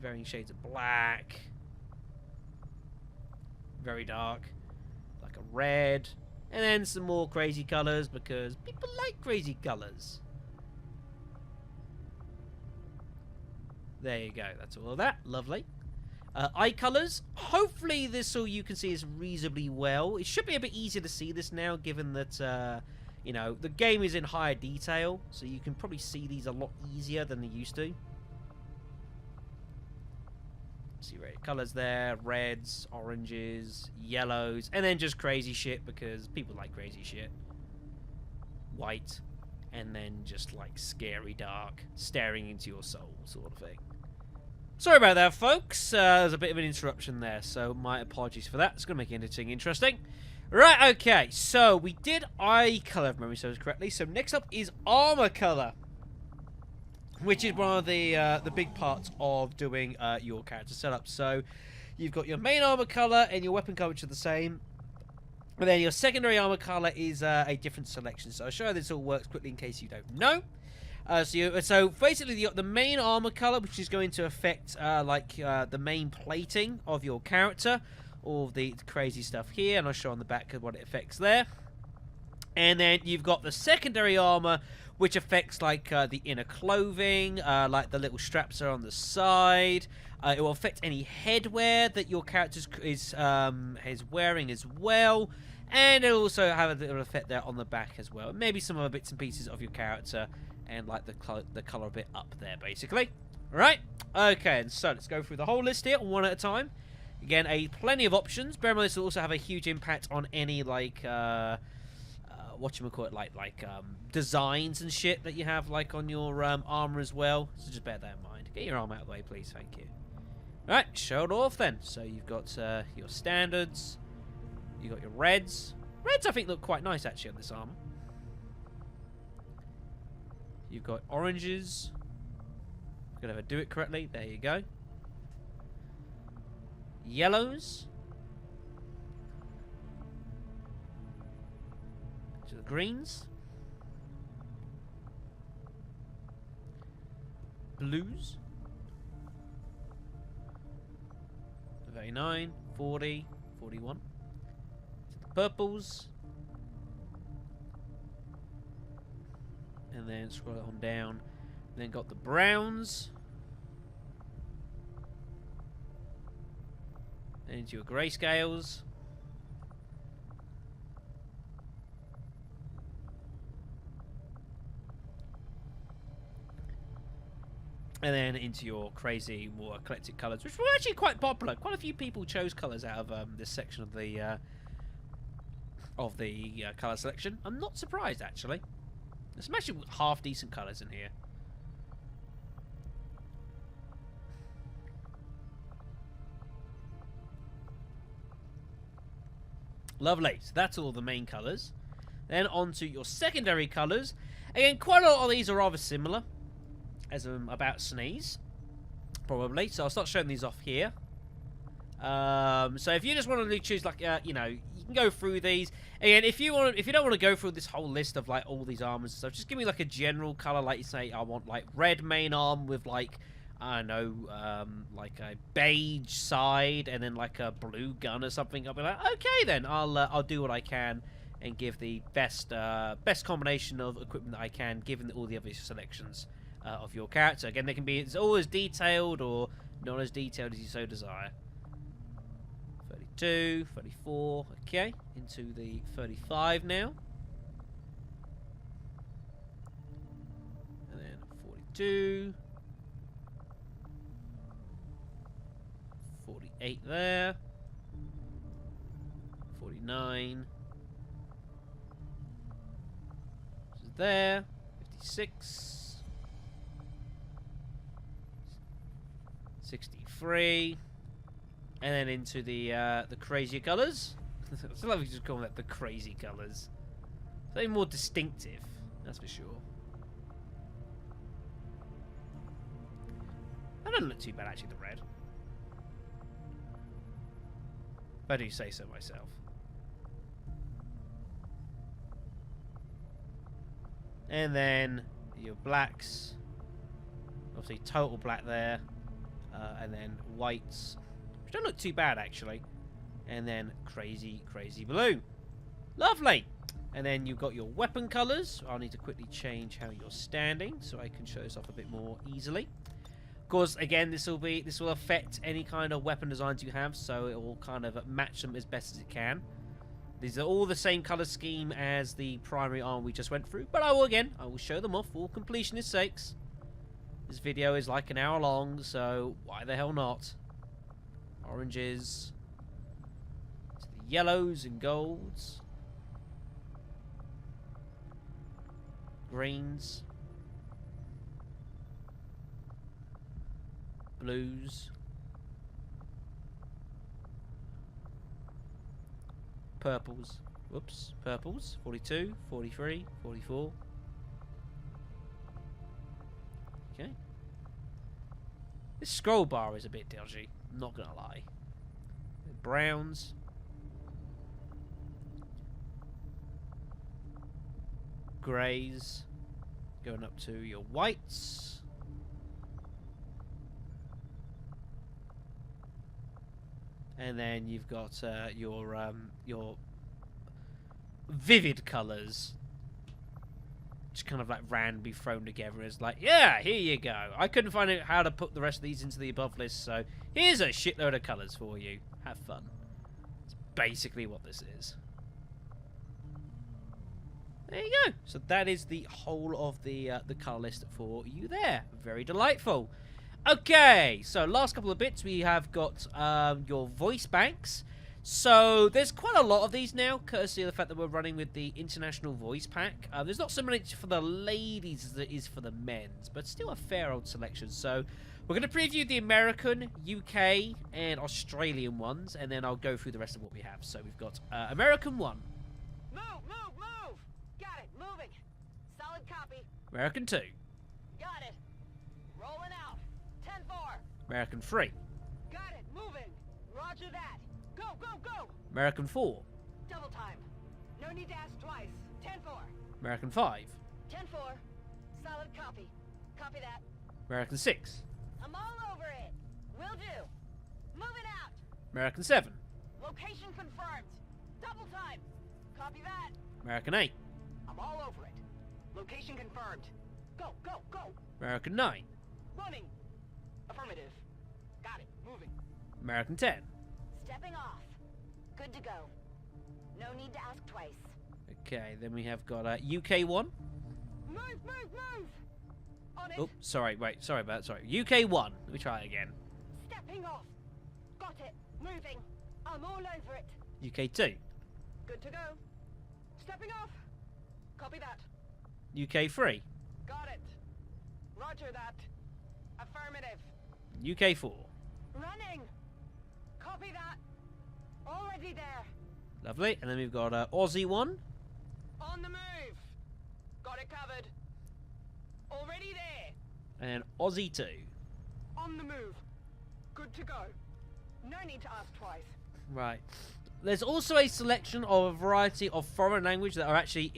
Varying shades of black. Very dark. Like a red. And then some more crazy colors because people like crazy colors. There you go. That's all of that. Lovely. Eye colors. Hopefully this all you can see is reasonably well. It should be a bit easier to see this now given that, you know, the game is in higher detail. So you can probably see these a lot easier than they used to. See red colors there, reds, oranges, yellows, and then just crazy shit because people like crazy shit. White, and then just like scary dark, staring into your soul sort of thing. Sorry about that, folks. There's a bit of an interruption there, so my apologies for that. It's going to make editing interesting. Right, okay, so we did eye color, if memory serves correctly. So next up is armor color, which is one of the big parts of doing your character setup. So you've got your main armor color and your weapon color, which are the same. But then your secondary armor color is a different selection. So I'll show you how this all works quickly in case you don't know. So basically the main armor color, which is going to affect the main plating of your character, all the crazy stuff here, and I'll show on the back what it affects there. And then you've got the secondary armor, which affects like the inner clothing, like the little straps are on the side. It will affect any headwear that your character is wearing as well, and it'll also have a little effect there on the back as well. Maybe some other bits and pieces of your character, and like the color a bit up there, basically. All right. Okay. And so let's go through the whole list here, one at a time. Again, plenty of options. Bear in mind this will also have a huge impact on any like whatchamacallit, like designs and shit that you have like on your armor as well. So just bear that in mind. Get your arm out of the way, please. Thank you. All right, show it off then. So you've got your standards. You got your reds. Reds I think look quite nice actually on this armor. You've got oranges. Gonna do it correctly. There you go. Yellows. To the greens. Blues. 39, 40, 41. The purples. And then scroll it on down. Then got the browns. And into your grayscales. And then into your crazy, more eclectic colours, which were actually quite popular. Quite a few people chose colours out of this section of the colour selection. I'm not surprised, actually. There's some actually half decent colours in here. Lovely. So that's all the main colours. Then on to your secondary colours. Again, quite a lot of these are rather similar. As about sneeze, probably. So I'll start showing these off here. So if you just want to choose, like, you know, you can go through these. Again, if you don't want to go through this whole list of like all these armors and stuff, just give me like a general color. Like you say, I want like red main arm with like, I don't know, like a beige side and then like a blue gun or something. I'll be like, okay, then I'll do what I can and give the best combination of equipment that I can, given all the other selections of your character. Again, they can be all as detailed or not as detailed as you so desire. 32, 34, okay, into the 35 now. And then 42. 48 there. 49. This is there. 56. 63, and then into the crazier colours. I still love you just call that the crazy colours. Something more distinctive, that's for sure. That doesn't look too bad, actually, the red. If I do say so myself. And then your blacks. Obviously, total black there. And then whites, which don't look too bad actually, and then crazy blue. Lovely. And then you've got your weapon colors. I'll need to quickly change how you're standing so I can show this off a bit more easily. Of course, again, this will affect any kind of weapon designs you have, so it will kind of match them as best as it can. These are all the same color scheme as the primary arm we just went through, but I will show them off for completionist sakes. This video is like an hour long, so why the hell not? Oranges, to the yellows and golds, greens, blues, purples, whoops, purples, 42, 43, 44. Okay. This scroll bar is a bit dodgy, I'm not gonna lie. Browns. Greys. Going up to your whites. And then you've got your vivid colours. Just kind of like randomly thrown together as like, yeah, here you go. I couldn't find out how to put the rest of these into the above list, so here's a shitload of colours for you. Have fun. It's basically what this is. There you go. So that is the whole of the colour list for you there. Very delightful. Okay, so last couple of bits, we have got your voice banks. So there's quite a lot of these now, courtesy of the fact that we're running with the International Voice Pack. There's not so much for the ladies as there is for the men's, but still a fair old selection. So we're going to preview the American, UK, and Australian ones, and then I'll go through the rest of what we have. So we've got American 1. Move, move, move! Got it, moving. Solid copy. American 2. Got it. Rolling out. 10-4. American 3. Got it, moving. Roger that. Go, go, go! American 4. Double time. No need to ask twice. 10-4. American 5. 10-4. Solid copy. Copy that. American 6. I'm all over it. Will do. Moving out. American 7. Location confirmed. Double time. Copy that. American 8. I'm all over it. Location confirmed. Go, go, go. American 9. Running. Affirmative. Got it. Moving. American 10. Stepping off. Good to go. No need to ask twice. Okay, then we have got UK 1. Move, move, move. On it. Oh, sorry, wait, sorry about that, sorry. UK 1. Let me try it again. Stepping off. Got it. Moving. I'm all over it. UK 2. Good to go. Stepping off. Copy that. UK 3. Got it. Roger that. Affirmative. UK 4. Running. Copy that. Already there. Lovely. And then we've got Aussie 1. On the move. Got it covered. Already there. And Aussie 2. On the move. Good to go. No need to ask twice. Right. There's also a selection of a variety of foreign language that are actually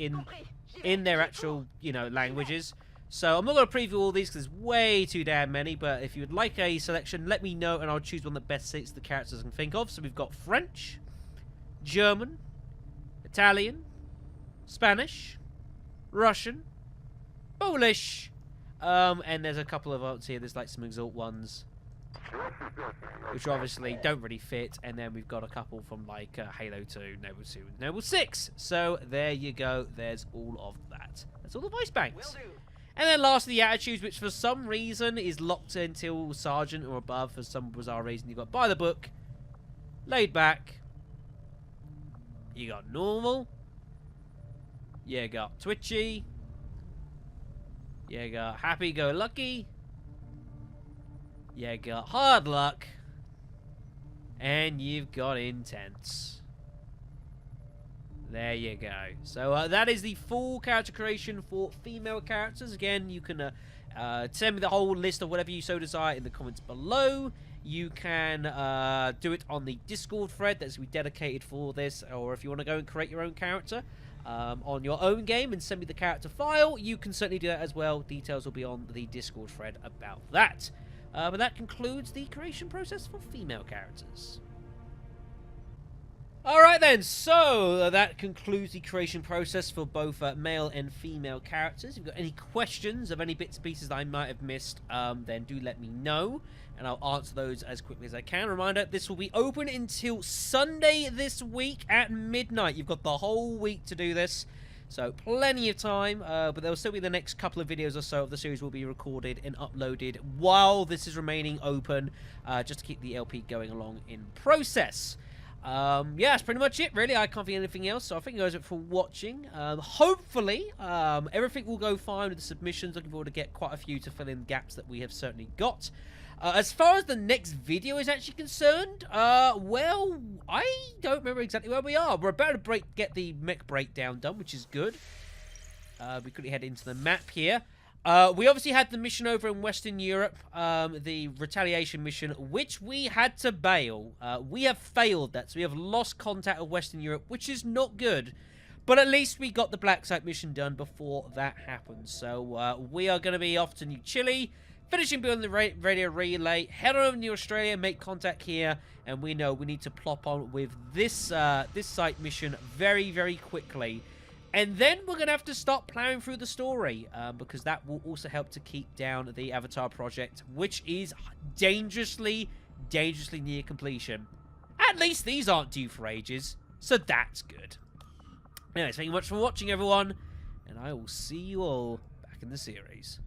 in their actual, you know, languages. So I'm not going to preview all these because there's way too damn many, but if you would like a selection, let me know and I'll choose one that best suits the characters I can think of. So we've got French, German, Italian, Spanish, Russian, Polish, and there's a couple of others here. There's like some exalt ones, which obviously don't really fit. And then we've got a couple from like Halo 2, Noble 2, and Noble 6. So there you go. There's all of that. That's all the voice banks. Will do. And then lastly, the attitudes, which for some reason is locked until Sergeant or above. For some bizarre reason, you've got by the book, laid back, you got normal, you got twitchy, you got happy-go-lucky, you got hard luck, and you've got intense. There you go. So that is the full character creation for female characters. Again, you can send me the whole list of whatever you so desire in the comments below. You can do it on the Discord thread that's be dedicated for this, or if you want to go and create your own character on your own game and send me the character file, you can certainly do that as well. Details will be on the Discord thread about that. But that concludes the creation process for female characters. Alright then, so that concludes the creation process for both male and female characters. If you've got any questions of any bits and pieces that I might have missed, then do let me know, and I'll answer those as quickly as I can. Reminder, this will be open until Sunday this week at midnight. You've got the whole week to do this, so plenty of time, but there will still be the next couple of videos or so of the series will be recorded and uploaded while this is remaining open, just to keep the LP going along in process. Yeah, that's pretty much it, really. I can't think of anything else, so I thank you guys for watching. Hopefully, everything will go fine with the submissions. Looking forward to get quite a few to fill in gaps that we have certainly got. As far as the next video is actually concerned, well, I don't remember exactly where we are. We're about to get the mech breakdown done, which is good. We quickly head into the map here. We obviously had the mission over in Western Europe, the retaliation mission, which we had to bail. We have failed that, so we have lost contact with Western Europe, which is not good. But at least we got the Black Site mission done before that happened. So we are going to be off to New Chile, finishing building the radio relay, head on over to Australia, make contact here, and we know we need to plop on with this this site mission very, very quickly. And then we're going to have to start plowing through the story, because that will also help to keep down the Avatar project, which is dangerously, dangerously near completion. At least these aren't due for ages, so that's good. Anyways, thank you much for watching, everyone, and I will see you all back in the series.